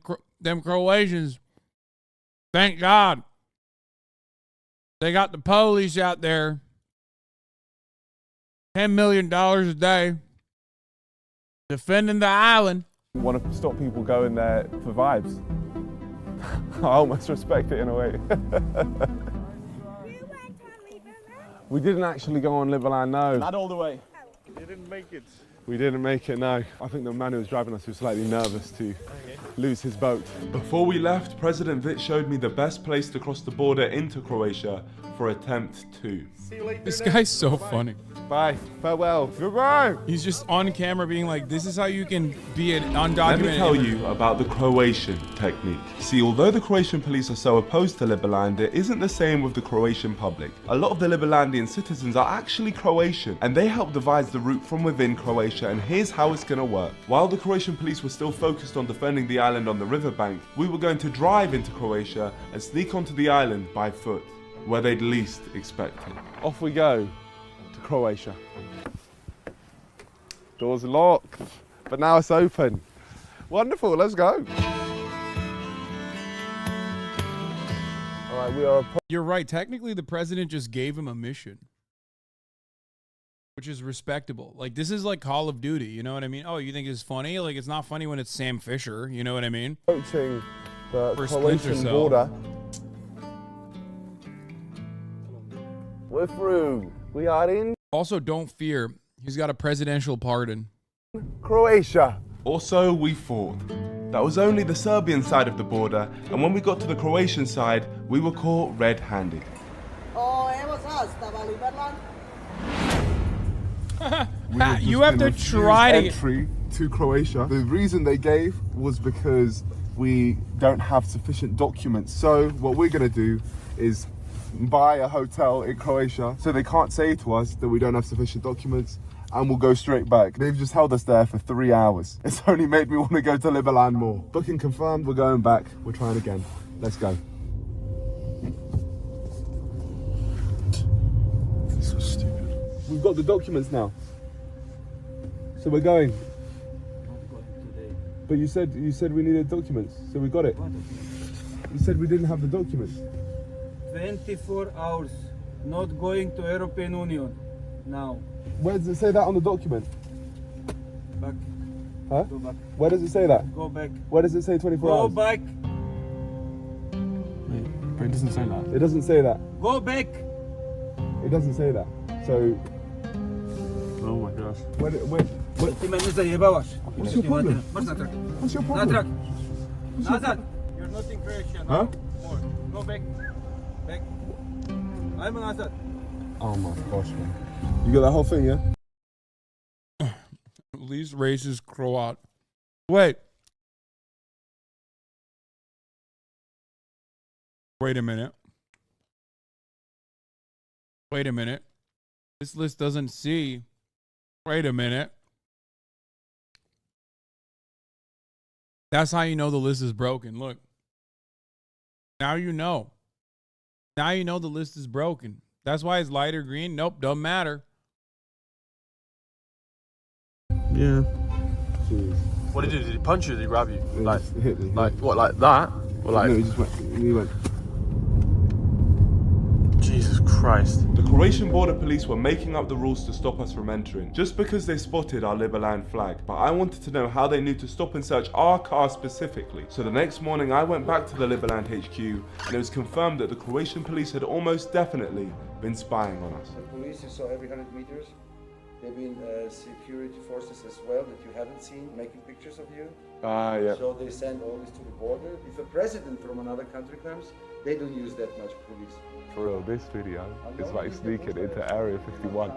Croatians. Thank God. They got the police out there. $10 million a day. Defending the island. Want to stop people going there for vibes. I almost respect it in a way. We didn't actually go on Liberland, no. Not all the way. You didn't make it. We didn't make it, no. I think the man who was driving us was slightly nervous to lose his boat. Before we left, President Vic showed me the best place to cross the border into Croatia for attempt 2. See you later. This guy's so funny. Bye. Farewell. Goodbye. He's just on camera being like, this is how you can be an undocumented. Let me tell you about the Croatian technique. See, although the Croatian police are so opposed to Liberland, it isn't the same with the Croatian public. A lot of the Liberlandian citizens are actually Croatian, and they help devise the route from within Croatia, and here's how it's gonna work. While the Croatian police were still focused on defending the island on the riverbank, we were going to drive into Croatia and sneak onto the island by foot, where they'd least expect it. Off we go. Croatia. Doors locked, but now it's open. Wonderful, let's go. All right, we are. You're right. Technically, the president just gave him a mission, which is respectable. Like, this is like Call of Duty, you know what I mean? Oh, you think it's funny? Like, it's not funny when it's Sam Fisher, you know what I mean? Approaching the Croatian border. We're through. We are in. Also, don't fear. He's got a presidential pardon. Croatia. Also, we fought. That was only the Serbian side of the border, and when we got to the Croatian side, we were caught red-handed. You have to try to entry to Croatia. The reason they gave was because we don't have sufficient documents. So what we're going to do is buy a hotel in Croatia so they can't say to us that we don't have sufficient documents, and we'll go straight back. They've just held us there for 3 hours. It's only made me want to go to Liberland more. Booking confirmed, we're going back. We're trying again. Let's go. So stupid. We've got the documents now. So we're going. But you said we needed documents, so we got it. You said we didn't have the documents. 24 hours, not going to European Union now. Where does it say that on the document? Back. Huh? Go back. Where does it say that? Go back. Where does it say 24 Go hours? back. But it doesn't say that. It doesn't say that. Go back. It doesn't say that. So. Oh my gosh. Ty mnie zajebałaś. What's your problem? Masz na trak. What's your Na problem? trak. Nazad. You're not in Croatia. Huh? More. Go back. Back. I'm Nazad. Oh my gosh, man. You got that whole thing, yeah? Least racist Croat. Wait. Wait a minute. Wait a minute. This list doesn't see. Wait a minute. That's how you know the list is broken. Look. Now you know. Now you know the list is broken. That's why it's lighter green. Nope, doesn't matter. Yeah. Jeez. What did he do? Did he punch you or did he grab you? He Like, just hit me. like what, like that? Or like, No, he just went. He went. Jesus Christ. The Croatian border police were making up the rules to stop us from entering, just because they spotted our Liberland flag. But I wanted to know how they knew to stop and search our car specifically. So the next morning I went back to the Liberland HQ and it was confirmed that the Croatian police had almost definitely been spying on us. The police you saw every 100 meters. They've been security forces as well that you haven't seen making pictures of you. Ah, yeah. So they send all this to the border. If a president from another country comes, they don't use that much police. For real, this video is like sneaking into Area 51.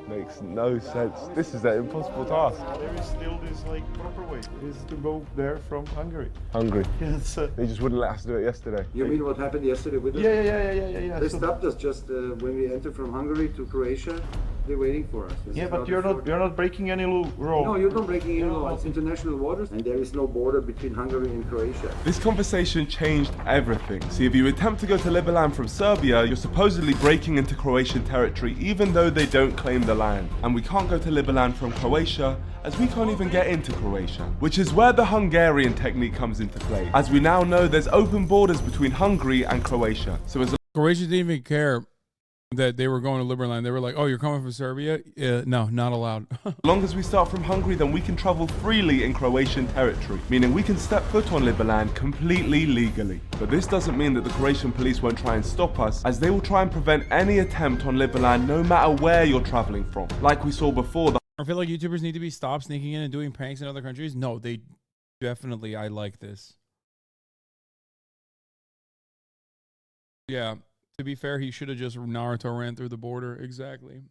Makes no sense. This is an impossible task. There is still this like proper way, is to go there from Hungary. Hungry. Yes. They just wouldn't let us do it yesterday. You mean what happened yesterday with us? Yeah. They stopped us just when we entered from Hungary to Croatia. They're waiting for us. This Yeah, is but not you're before. not breaking any rule. No, you're not breaking any law. It's international waters, and there is no border between Hungary and Croatia. This conversation changed everything. See, if you attempt to go to Liberland from Serbia, you're supposedly breaking into Croatian territory even though they don't claim the land. And we can't go to Liberland from Croatia as we can't even get into Croatia. Which is where the Hungarian technique comes into play. As we now know, there's open borders between Hungary and Croatia. So as Croatia didn't even care that they were going to Liberland. They were like, oh, you're coming from Serbia? No, not allowed. long as we start from Hungary, then we can travel freely in Croatian territory, meaning we can step foot on Liberland completely legally. But this doesn't mean that the Croatian police won't try and stop us, as they will try and prevent any attempt on Liberland no matter where you're traveling from. Like we saw before, I feel like YouTubers need to be stopped sneaking in and doing pranks in other countries. No, they definitely, I like this. Yeah. To be fair, he should have just Naruto ran through the border. Exactly.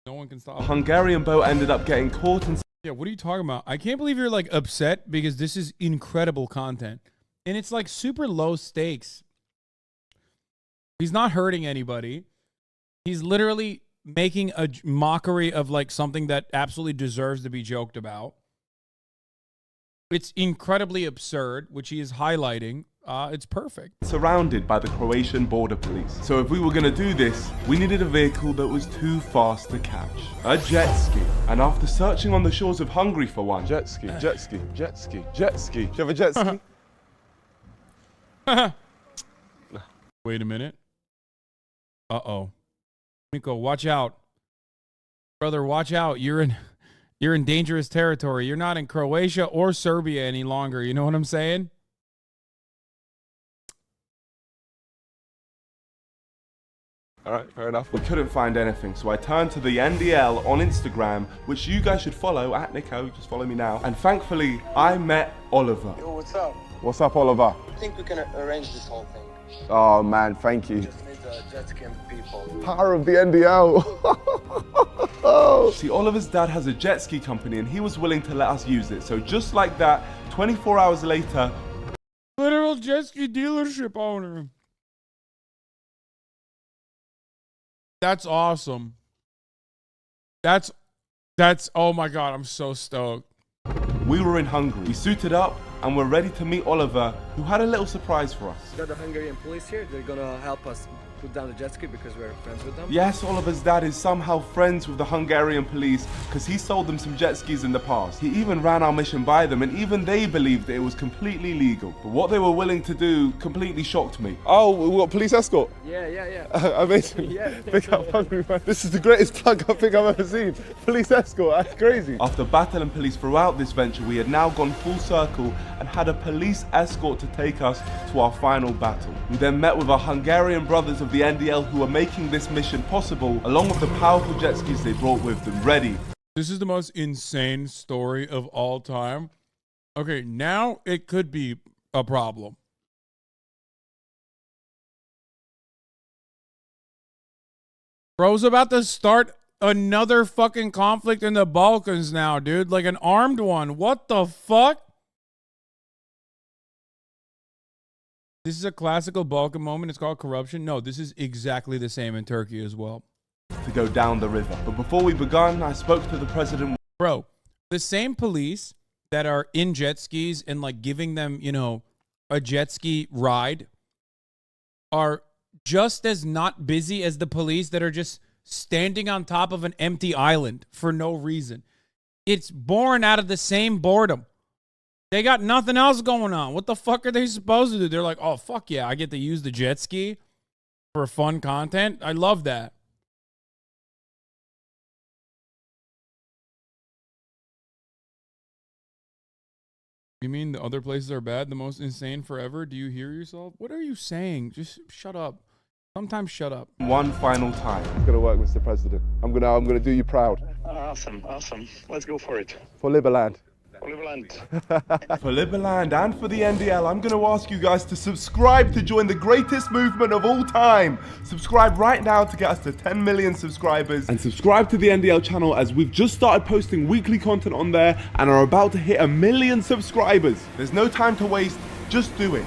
No one can stop a him. Hungarian boat ended up getting caught and... Yeah, what are you talking about? I can't believe you're like upset because this is incredible content. And it's like super low stakes. He's not hurting anybody. He's literally making a mockery of like something that absolutely deserves to be joked about. It's incredibly absurd, which he is highlighting. It's perfect. Surrounded by the Croatian border police. So if we were going to do this, we needed a vehicle that was too fast to catch. A jet ski. And after searching on the shores of Hungary for one... Jet ski. Do you have a jet ski? Wait a minute. Uh-oh. Miko, watch out. Brother, watch out. You're in dangerous territory. You're not in Croatia or Serbia any longer. You know what I'm saying? All right, fair enough. We couldn't find anything, so I turned to the NDL on Instagram, which you guys should follow, at Nico, just follow me now. And thankfully, I met Oliver. Yo, what's up? What's up, Oliver? I think we can arrange this whole thing. Oh man, thank you. Just need jet ski and people. Power of the NDL. See, Oliver's dad has a jet ski company and he was willing to let us use it. So just like that, 24 hours later... Literal jet ski dealership owner. That's awesome. That's, oh my God, I'm so stoked. We were in Hungary. We suited up and we're ready to meet Oliver who had a little surprise for us. Got the Hungarian police here. They're gonna help us put down the jet ski because we're friends with them. Yes, Oliver's dad is somehow friends with the Hungarian police because he sold them some jet skis in the past. He even ran our mission by them, and even they believed that it was completely legal. But what they were willing to do completely shocked me. Oh, we got police escort? Yeah. Amazing. Yeah. Big up Hungary, man. This is the greatest plug I think I've ever seen. Police escort, that's crazy. After battling police throughout this venture, we had now gone full circle and had a police escort to take us to our final battle. We then met with our Hungarian brothers of the NDL who were making this mission possible, along with the powerful jet skis they brought with them ready. This is the most insane story of all time. Okay, now it could be a problem. Bro's about to start another fucking conflict in the Balkans now, dude. Like an armed one. What the fuck? This is a classical Balkan moment. It's called corruption. No, this is exactly the same in Turkey as well. To go down the river. But before we begun, I spoke to the president. Bro, the same police that are in jet skis and like giving them, you know, a jet ski ride are just as not busy as the police that are just standing on top of an empty island for no reason. It's born out of the same boredom. They got nothing else going on. What the fuck are they supposed to do? They're like, oh, fuck yeah, I get to use the jet ski for fun content. I love that. You mean the other places are bad, the most insane forever? Do you hear yourself? What are you saying? Just shut up. Sometimes shut up. One final time. It's gonna work, Mr. President. I'm gonna do you proud. Awesome. Let's go for it. For Liberland. For Liberland. For Liberland and for the NDL, I'm going to ask you guys to subscribe to join the greatest movement of all time. Subscribe right now to get us to 10 million subscribers. And subscribe to the NDL channel as we've just started posting weekly content on there and are about to hit 1 million subscribers. There's no time to waste. Just do it.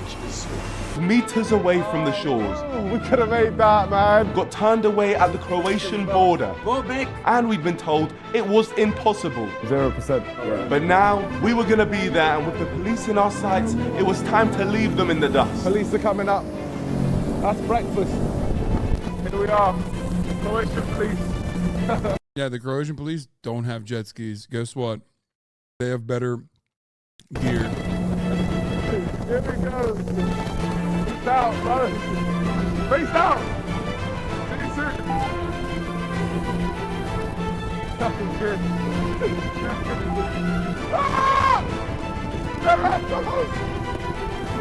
Meters away from the shores. Oh, we could have made that, man. Got turned away at the Croatian border. Go back. And we'd been told it was impossible. 0%. Yeah. But now we were going to be there, and with the police in our sights, it was time to leave them in the dust. Police are coming up. That's breakfast. Here we are. Croatian police. Yeah, the Croatian police don't have jet skis. Guess what? They have better gear. Here we go. Peace out, brother. Peace out. See you soon. Fucking good.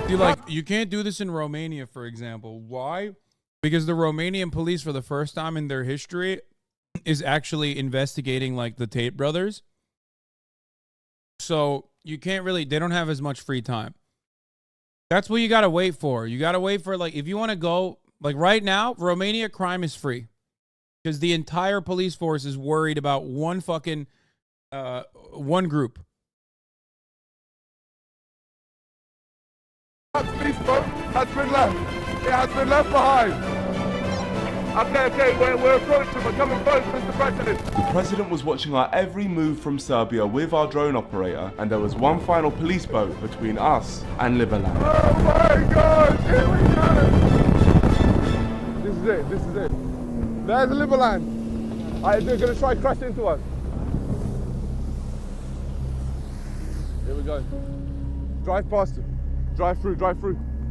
See, like, you can't do this in Romania, for example. Why? Because the Romanian police, for the first time in their history, is actually investigating, like, the Tate brothers. So you can't really, they don't have as much free time. That's what you got to wait for. You got to wait for, like, if you want to go, like right now, Romania crime is free. Because the entire police force is worried about one fucking, one group. That police boat has been left. It has been left behind. Okay, we're approaching. We're coming close, Mr. President. The president was watching our every move from Serbia with our drone operator, and there was one final police boat between us and Liberland. Oh my God! Here we go! This is it. There's Liberland. They're going to try to crash into us. Here we go. Drive past them. Drive through.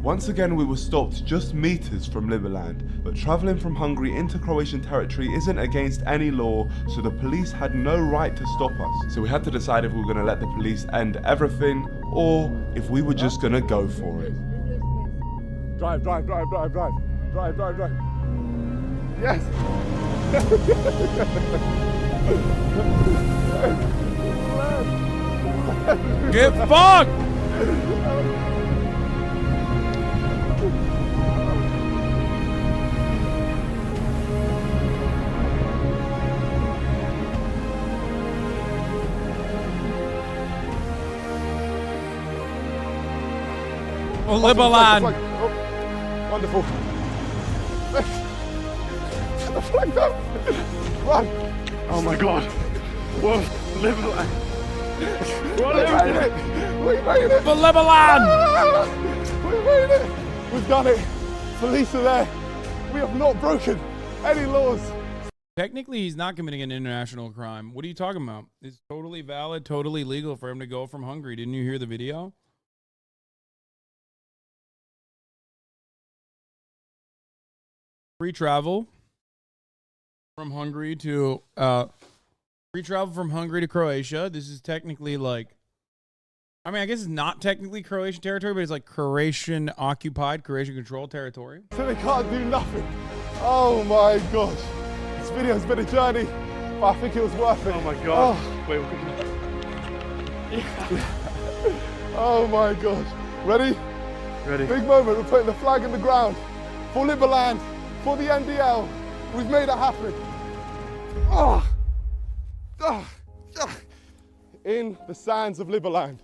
Once again, we were stopped just meters from Liberland, but traveling from Hungary into Croatian territory isn't against any law, so the police had no right to stop us. So we had to decide if we were going to let the police end everything, or if we were just going to go for it. Drive. Yes! Get fucked! Oh, Liberland! Oh, wonderful. Flanked up. Run. Oh my God. Whoa, Liberland. We made it. For Liberland! We made it! We've done it! Police are there. We have not broken any laws. Technically, he's not committing an international crime. What are you talking about? It's totally valid, totally legal for him to go from Hungary. Didn't you hear the video? Free travel from Hungary to Croatia. This is technically like, I mean, I guess it's not technically Croatian territory, but it's like Croatian occupied, Croatian controlled territory. So they can't do nothing. Oh my gosh. This video's been a journey, but I think it was worth it. Oh my god. Oh. Wait, we're cooking. Oh my gosh. Ready? Ready. Big moment. We're putting the flag in the ground for Liberland, for the NDL. We've made it happen. Oh. Oh. In the sands of Liberland.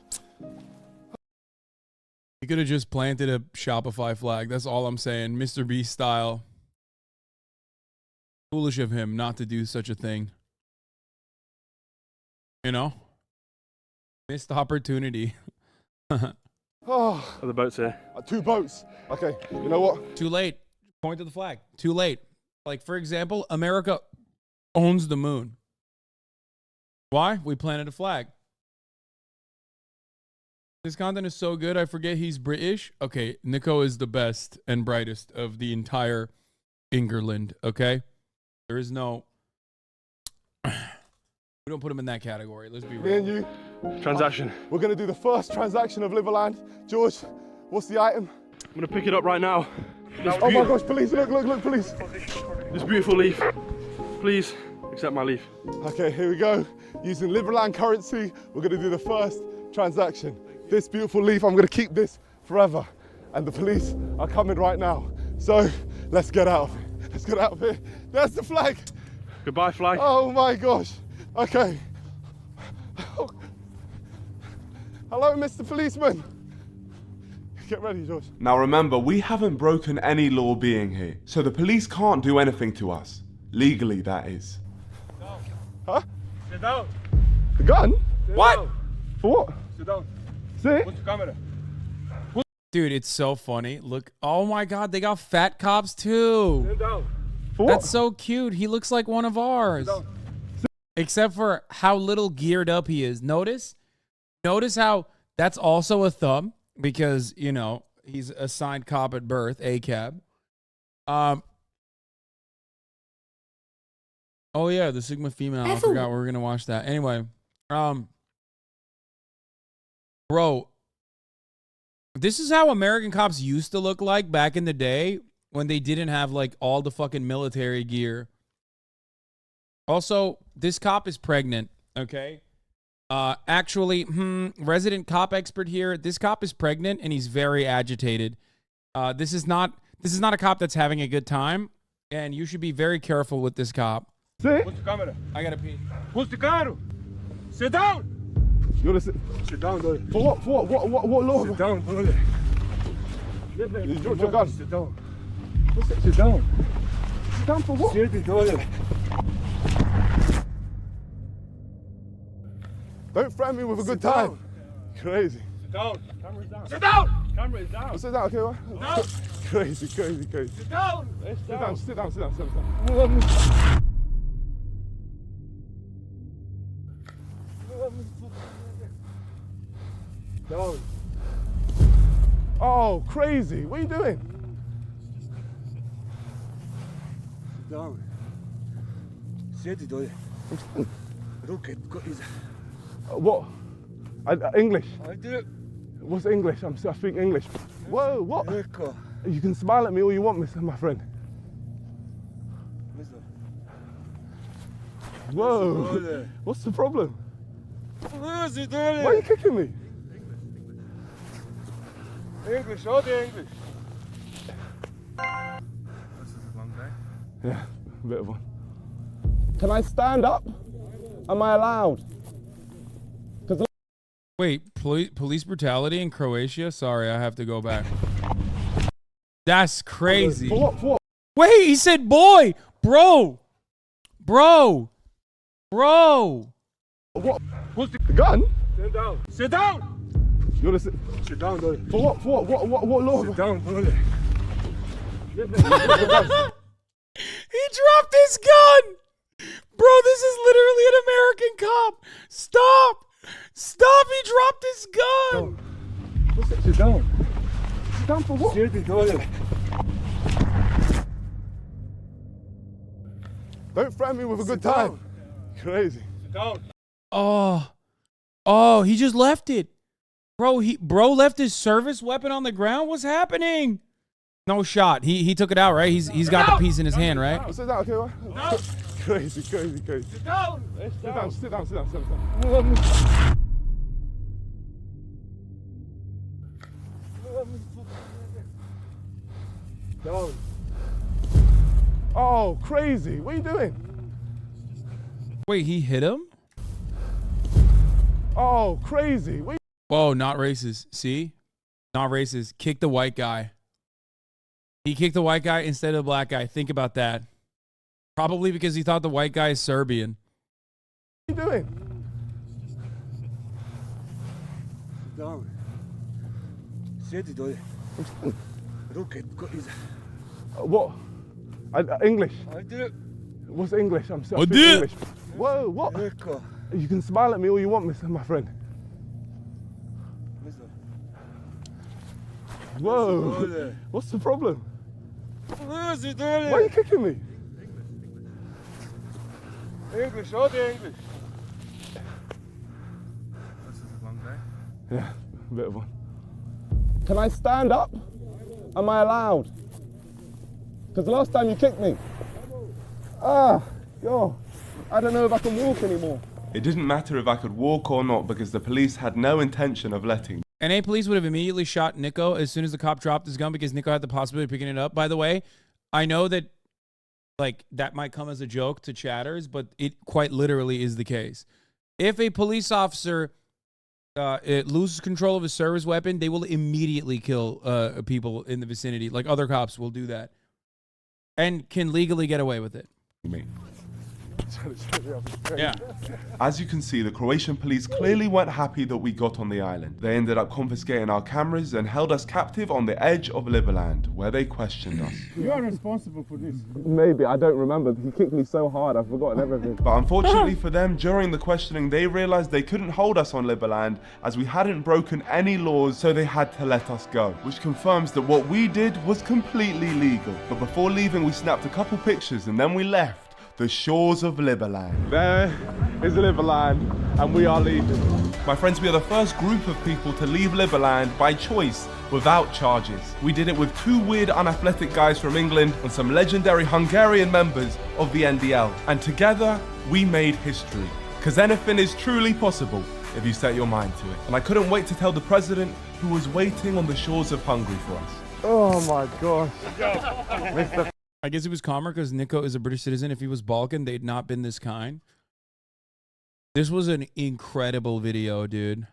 You could have just planted a Shopify flag. That's all I'm saying. Mr. Beast style. Foolish of him not to do such a thing. You know? Missed opportunity. Oh. Are the boats here? 2 boats. Okay, you know what? Too late. Point to the flag. Too late. Like, for example, America owns the moon. Why? We planted a flag. This content is so good, I forget he's British. Okay, Nico is the best and brightest of the entire England, okay? There is no... We don't put him in that category. Let's be real. Me and you. Transaction. We're going to do the first transaction of Liberland. George, what's the item? I'm going to pick it up right now. Oh my gosh, police, look, police. This beautiful leaf. Please accept my leaf. Okay, here we go. Using Liberland currency, we're going to do the first transaction. This beautiful leaf, I'm going to keep this forever. And the police are coming right now. So let's get out of here. Let's get out of here. There's the flag. Goodbye, flag. Oh my gosh. Okay. Hello, Mr. Policeman. Get ready, George. Now remember, we haven't broken any law being here, so the police can't do anything to us. Legally, that is. Huh? Sit down. The gun? Sit What? down. For what? Sit down. Sit? Put the camera. Dude, it's so funny. Look, oh my God, they got fat cops too. Sit down. For what? That's so cute. He looks like one of ours. Sit down. Except for how little geared up he is. Notice how that's also a thumb because, you know, he's a signed cop at birth, ACAB. Oh yeah, the Sigma female. I forgot we were going to watch that. Anyway, bro, this is how American cops used to look like back in the day when they didn't have like all the fucking military gear. Also, this cop is pregnant, okay? Actually, resident cop expert here. This cop is pregnant and he's very agitated. This is not a cop that's having a good time, and you should be very careful with this cop. Sit. Put the camera. I gotta pee. Put the camera. Sit down. You wanna sit? Sit down, brother. For what? For what? What law? Sit down, brother. You dropped your gun. Sit down. Sit down. Sit down for what? Sit down. Don't threaten me with a good time. Crazy. Sit down. Camera's down. Sit down. Camera is down. Sit down, okay, what? Sit down. Crazy. Sit down. Sit down. Down. Oh, crazy. What are you doing? Sit down. Sit down. Look at What? English. I do. What's English? I speak English. Whoa, what? You can smile at me all you want, my friend. Whoa. What's the problem? Why are you kicking me? English, all the English. This is a long day. Yeah, a bit of one. Can I stand up? Am I allowed? Wait, police brutality in Croatia? Sorry, I have to go back. That's crazy. For what? Wait, he said boy! Bro! What? What's the gun? Sit down. Sit down. You're the... Sit down, brother. For what? For what? What law? Sit down, brother. He dropped his gun! Bro, this is literally an American cop. Stop! Stop! He dropped his gun! What's it? Sit down. Sit down for what? Seriously, brother. Don't threaten me with a good time. Crazy. Sit down. Oh, he just left it. Bro left his service weapon on the ground? What's happening? No shot. He took it out, right? He's got the piece in his hand, right? Sit down, okay, what? No. Crazy. Sit down. Sit down. Down. Oh, crazy. What are you doing? Wait, he hit him? Oh, crazy. Whoa, not racist. See? Not racist. Kick the white guy. He kicked the white guy instead of the black guy. Think about that. Probably because he thought the white guy is Serbian. What are you doing? Sit down. Sjedi dolje. Ruke iza. What? English. Ajde. What's English? I speak Ajde. English. Whoa, what? You can smile at me all you want, my friend. Whoa. What's the problem? Why are you kicking me? English, all the English. This is a long day. Yeah, a bit of one. Can I stand up? Am I allowed? Because last time you kicked me. I don't know if I can walk anymore. It didn't matter if I could walk or not because the police had no intention of letting me. NA police would have immediately shot Nico as soon as the cop dropped his gun because Nico had the possibility of picking it up. By the way, I know that that might come as a joke to chatters, but it quite literally is the case. If a police officer loses control of his service weapon, they will immediately kill people in the vicinity. Like other cops will do that and can legally get away with it. Me. Yeah. As you can see, the Croatian police clearly weren't happy that we got on the island. They ended up confiscating our cameras and held us captive on the edge of Liberland, where they questioned us. You are responsible for this. Maybe, I don't remember. He kicked me so hard, I've forgotten everything. But unfortunately for them, during the questioning, they realized they couldn't hold us on Liberland as we hadn't broken any laws, so they had to let us go, which confirms that what we did was completely legal. But before leaving, we snapped a couple pictures and then we left the shores of Liberland. There is Liberland, and we are leaving. My friends, we are the first group of people to leave Liberland by choice without charges. We did it with two weird, unathletic guys from England and some legendary Hungarian members of the NDL. And together, we made history. Because anything is truly possible if you set your mind to it. And I couldn't wait to tell the president who was waiting on the shores of Hungary for us. Oh my gosh. Mr. I guess he was calmer because Nico is a British citizen. If he was Balkan, they'd not been this kind. This was an incredible video, dude.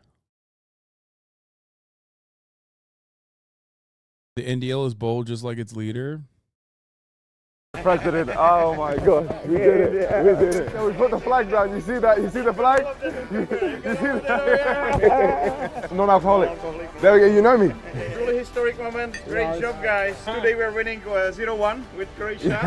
The NDL is bold just like its leader. President, oh my God, we did it, we did it. So we put the flag down, you see that, you see the flag? You see that? Non-alcoholic. There we go, you know me. Truly historic moment, great job guys. Today we're winning 0-1 with Croatia.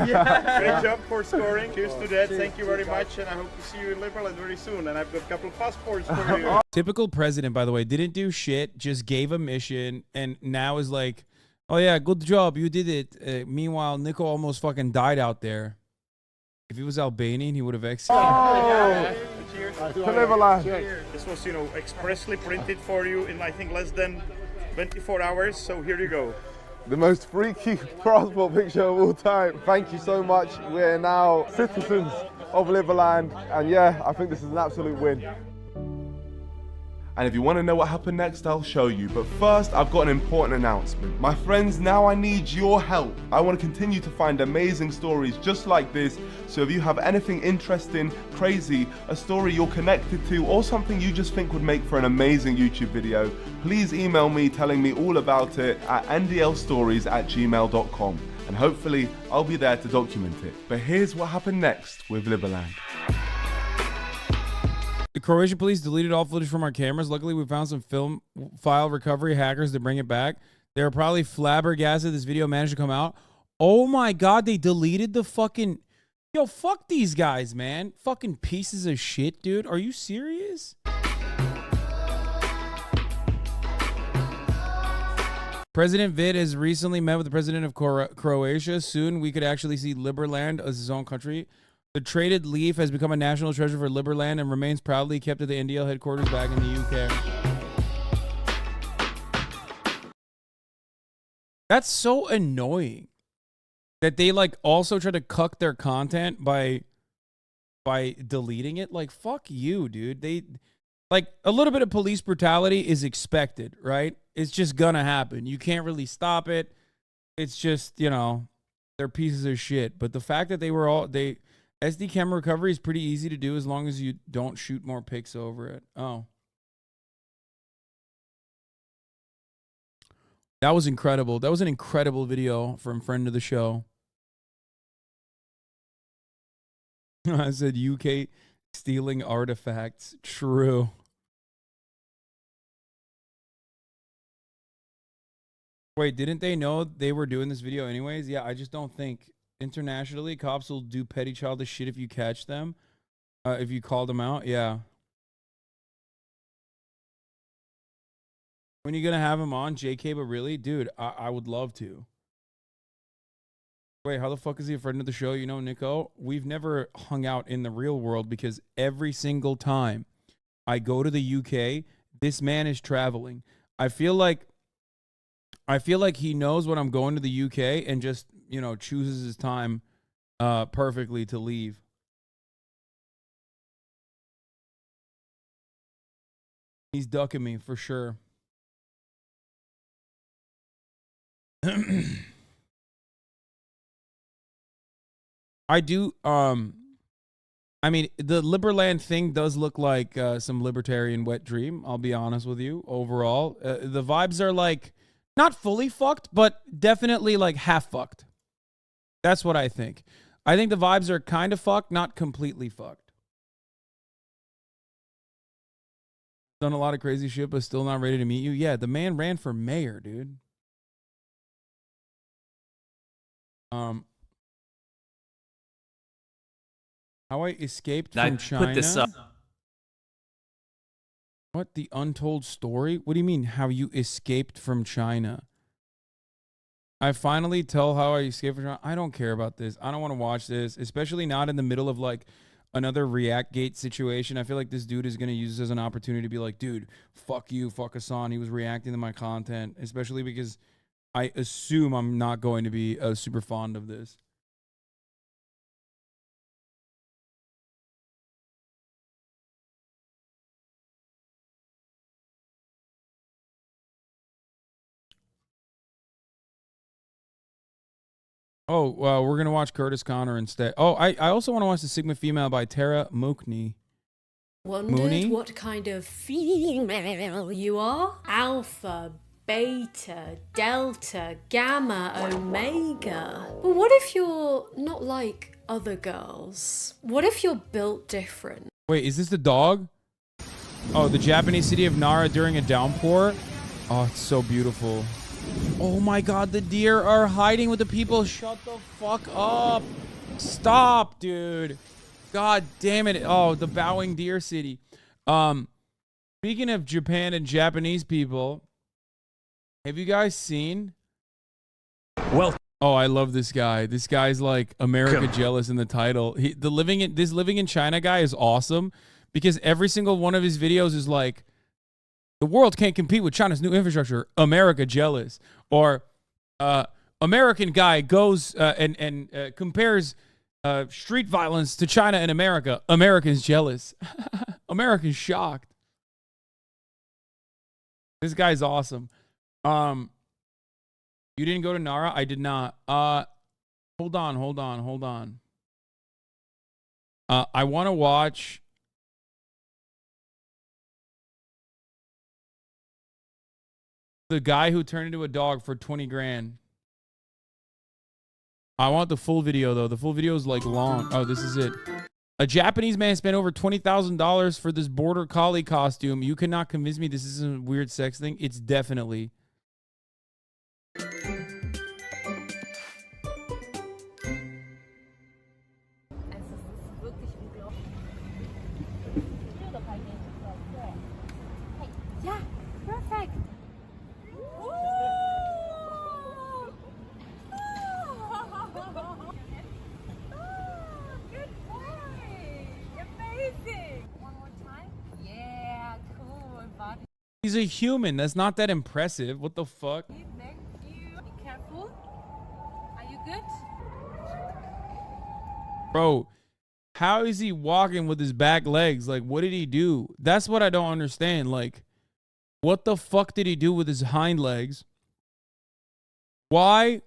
Great job for scoring, cheers to that, thank you very much and I hope to see you in Liberland very soon and I've got a couple of passports for you. Typical president, by the way, didn't do shit, just gave a mission and now is like, oh yeah, good job, you did it. Meanwhile, Nico almost fucking died out there. If he was Albanian, he would have exited. Oh! Cheers. Cheers. This was, expressly printed for you in I think less than 24 hours, so here you go. The most freaky passport picture of all time. Thank you so much. We're now citizens of Liberland, and yeah, I think this is an absolute win. And if you want to know what happened next, I'll show you. But first, I've got an important announcement. My friends, now I need your help. I want to continue to find amazing stories just like this. So if you have anything interesting, crazy, a story you're connected to, or something you just think would make for an amazing YouTube video, please email me telling me all about it at ndlstories@gmail.com. And hopefully, I'll be there to document it. But here's what happened next with Liberland. The Croatian police deleted all footage from our cameras. Luckily, we found some film file recovery hackers to bring it back. They were probably flabbergasted this video managed to come out. Oh my God, they deleted the fucking... Yo, fuck these guys, man. Fucking pieces of shit, dude. Are you serious? President Vid has recently met with the president of Croatia. Soon, we could actually see Liberland as his own country. The traded leaf has become a national treasure for Liberland and remains proudly kept at the NDL headquarters back in the UK. That's so annoying that they like also try to cuck their content by deleting it. Like, fuck you, dude. They like a little bit of police brutality is expected, right? It's just gonna happen. You can't really stop it. It's just, you know, they're pieces of shit. But the fact that SD camera recovery is pretty easy to do as long as you don't shoot more pics over it. Oh. That was incredible. That was an incredible video from friend of the show. I said UK stealing artifacts. True. Wait, didn't they know they were doing this video anyways? Yeah, I just don't think. Internationally, cops will do petty childish shit if you catch them. If you call them out, yeah. When are you going to have him on, JK? But really, dude, I would love to. Wait, how the fuck is he a friend of the show? You know, Nico, we've never hung out in the real world because every single time I go to the UK, this man is traveling. I feel like he knows when I'm going to the UK and just, you know, chooses his time perfectly to leave. He's ducking me for sure. I do, I mean, the Liberland thing does look like some libertarian wet dream, I'll be honest with you, overall. The vibes are like, not fully fucked, but definitely like half fucked. That's what I think. I think the vibes are kind of fucked, not completely fucked. Done a lot of crazy shit, but still not ready to meet you. Yeah, the man ran for mayor, dude. How I escaped from China. Put this up. What? The untold story? What do you mean, how you escaped from China? I finally tell how I escaped from China. I don't care about this. I don't want to watch this, especially not in the middle of like another React-gate situation. I feel like this dude is going to use this as an opportunity to be like, dude, fuck you, fuck Hassan. He was reacting to my content, especially because I assume I'm not going to be super fond of this. Oh, we're going to watch Curtis Connor instead. Oh, I also want to watch The Sigma Female by Tara Mookney. Wondered Mooney? what kind of female you are? Alpha, beta, delta, gamma, omega. But what if you're not like other girls? What if you're built different? Wait, is this the dog? Oh, the Japanese city of Nara during a downpour. Oh, it's so beautiful. Oh my God, the deer are hiding with the people. Shut the fuck up. Stop, dude. God damn it. Oh, the bowing deer city. Speaking of Japan and Japanese people, have you guys seen? Well, oh, I love this guy. This guy's like America jealous in the title. This living in China guy is awesome because every single one of his videos is like, the world can't compete with China's new infrastructure. America jealous. Or American guy goes and compares street violence to China and America. Americans jealous. Americans shocked. This guy's awesome. You didn't go to Nara? I did not. Hold on. I want to watch the guy who turned into a dog for 20 grand. I want the full video though. The full video is like long. Oh, this is it. A Japanese man spent over $20,000 for this border collie costume. You cannot convince me this isn't a weird sex thing. It's definitely. Ja, perfect. Good boy. Amazing. One more time. Yeah, cool. He's a human. That's not that impressive. What the fuck? Thank you. Be careful. Are you good? Bro, how is he walking with his back legs? Like, what did he do? That's what I don't understand. Like, what the fuck did he do with his hind legs? Why?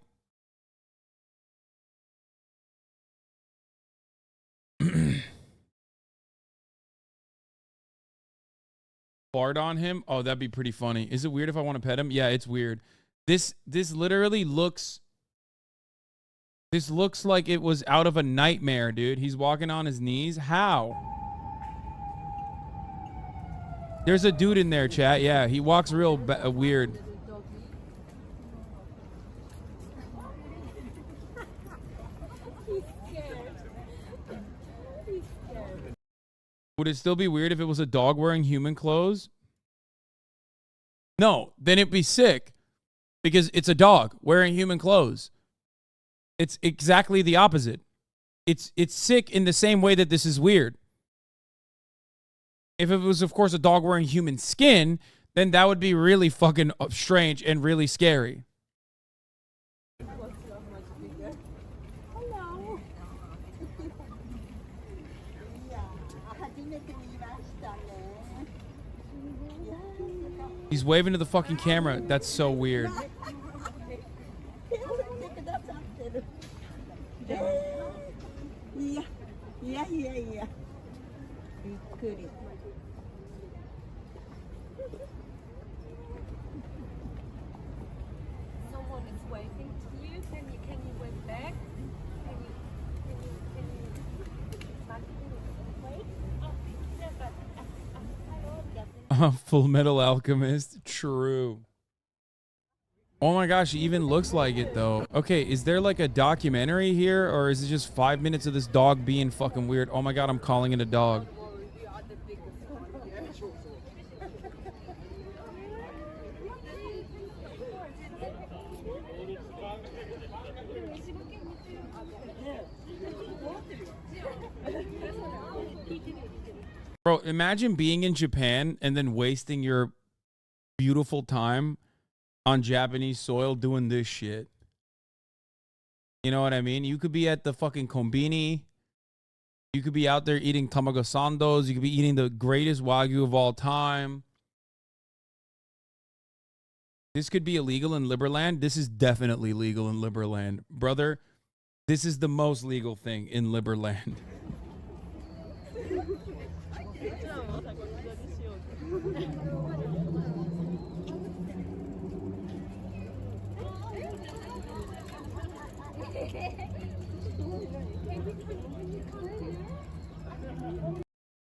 Fart on him? Oh, that'd be pretty funny. Is it weird if I want to pet him? Yeah, it's weird. This literally looks... This looks like it was out of a nightmare, dude. He's walking on his knees. How? There's a dude in there, chat. Yeah, he walks real weird. Would it still be weird if it was a dog wearing human clothes? No, then it'd be sick. Because it's a dog wearing human clothes. It's exactly the opposite. It's sick in the same way that this is weird. If it was, of course, a dog wearing human skin, then that would be really fucking strange and really scary. Hello. He's waving to the fucking camera. That's so weird. Yeah. Good. Someone is waving to you. Can you wave back? Can you wait? Oh, yeah, but Full Metal Alchemist. True. Oh my gosh, he even looks like it though. Okay, is there like a documentary here, or is it just 5 minutes of this dog being fucking weird? Oh my god, I'm calling it a dog. Bro, imagine being in Japan and then wasting your beautiful time on Japanese soil doing this shit. You know what I mean? You could be at the fucking kombini. You could be out there eating tamago sandos. You could be eating the greatest wagyu of all time. This could be illegal in Liberland. This is definitely legal in Liberland. Brother, this is the most legal thing in Liberland.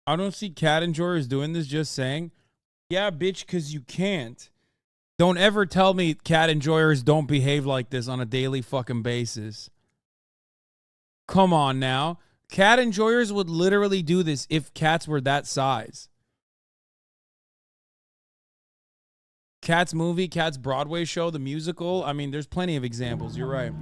I don't see cat enjoyers doing this, just saying. Yeah, bitch, because you can't. Don't ever tell me cat enjoyers don't behave like this on a daily fucking basis. Come on now. Cat enjoyers would literally do this if cats were that size. Cats movie, Cats Broadway show, the musical. I mean, there's plenty of examples. You're right.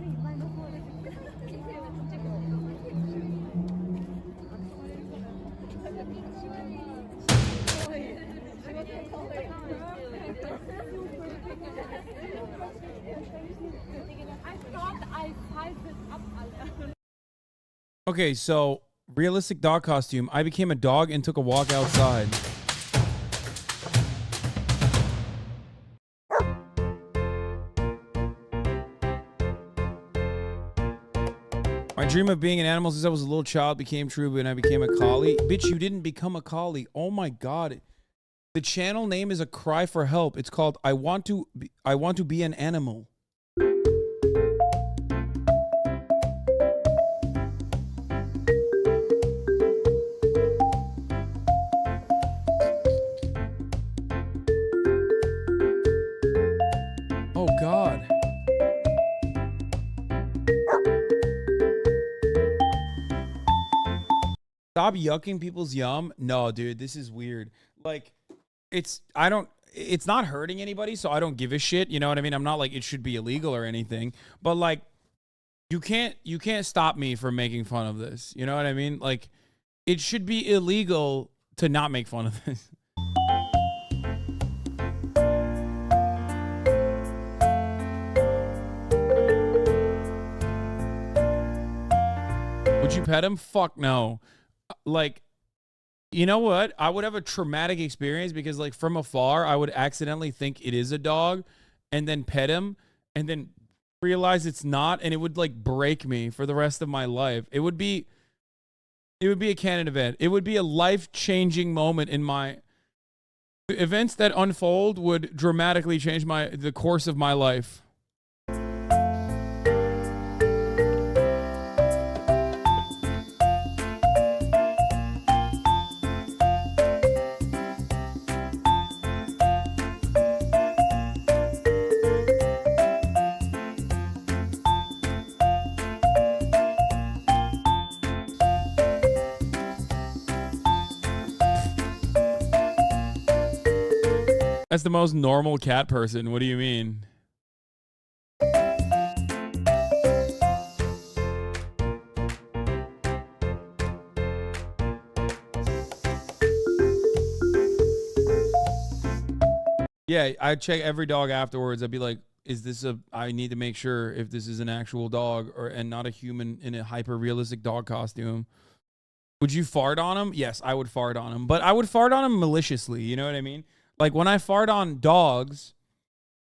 Okay, so realistic dog costume. I became a dog and took a walk outside. My dream of being an animal since I was a little child became true when I became a collie. Bitch, you didn't become a collie. Oh my god. The channel name is a cry for help. It's called I want to be an animal. Stop yucking people's yum. No, dude, this is weird. Like, it's not hurting anybody, so I don't give a shit. You know what I mean? I'm not like it should be illegal or anything, but like, you can't stop me from making fun of this. You know what I mean? Like, it should be illegal to not make fun of this. Would you pet him? Fuck no. Like, you know what? I would have a traumatic experience because, like, from afar, I would accidentally think it is a dog and then pet him and then realize it's not, and it would, like, break me for the rest of my life. It would be a canon event. It would be a life-changing moment in my... Events that unfold would dramatically change the course of my life. That's the most normal cat person. What do you mean? Yeah, I'd check every dog afterwards. I'd be like, is this I need to make sure if this is an actual dog and not a human in a hyper-realistic dog costume. Would you fart on him? Yes, I would fart on him. But I would fart on him maliciously. You know what I mean? Like, when I fart on dogs,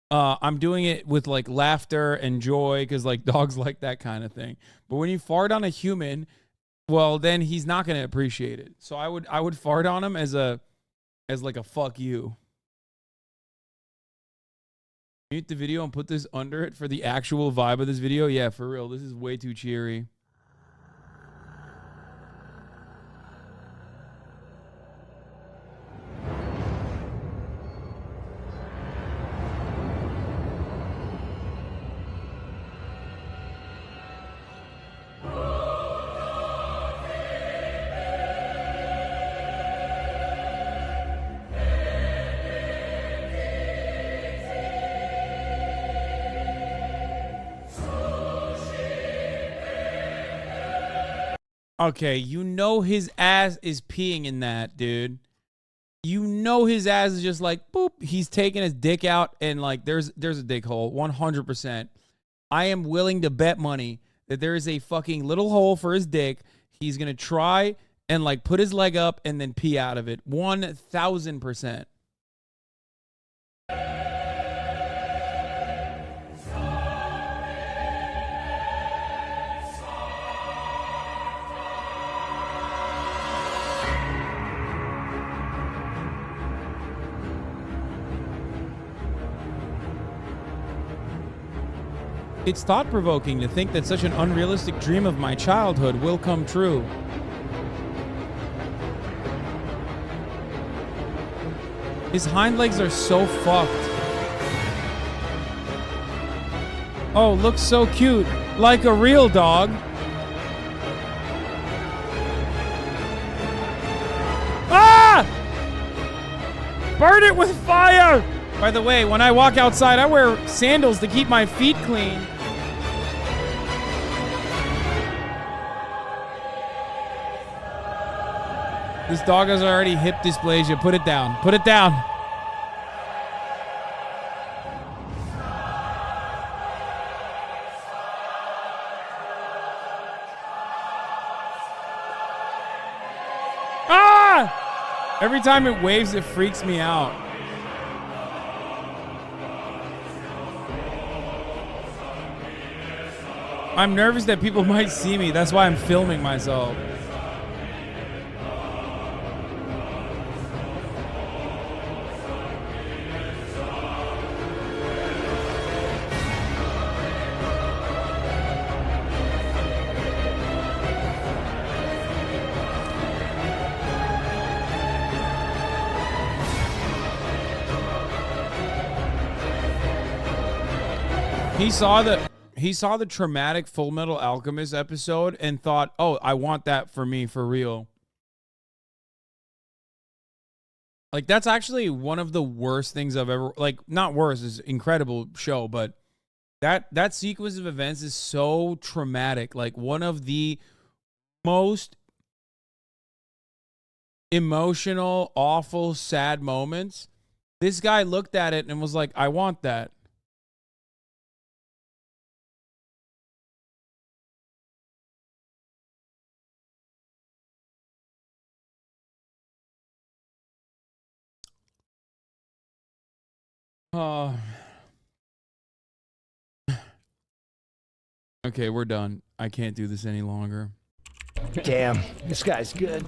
I'm doing it with, like, laughter and joy because, like, dogs like that kind of thing. But when you fart on a human, well, then he's not going to appreciate it. So I would fart on him as like a fuck you. Mute the video and put this under it for the actual vibe of this video. Yeah, for real. This is way too cheery. Okay, you know his ass is peeing in that, dude. You know his ass is just like, boop. He's taking his dick out and, like, there's a dick hole, 100%. I am willing to bet money that there is a fucking little hole for his dick. He's going to try and, like, put his leg up and then pee out of it. 1,000%. It's thought-provoking to think that such an unrealistic dream of my childhood will come true. His hind legs are so fucked. Oh, looks so cute. Like a real dog. Ah! Burn it with fire! By the way, when I walk outside, I wear sandals to keep my feet clean. This dog has already hip dysplasia. Put it down. Put it down. Ah! Every time it waves, it freaks me out. I'm nervous that people might see me. That's why I'm filming myself. He saw the traumatic Full Metal Alchemist episode and thought, oh, I want that for me for real. Like, that's actually one of the worst things I've ever, like, not worse, it's an incredible show, but that sequence of events is so traumatic. Like, one of the most emotional, awful, sad moments. This guy looked at it and was like, I want that. Okay, we're done. I can't do this any longer. Damn, this guy's good.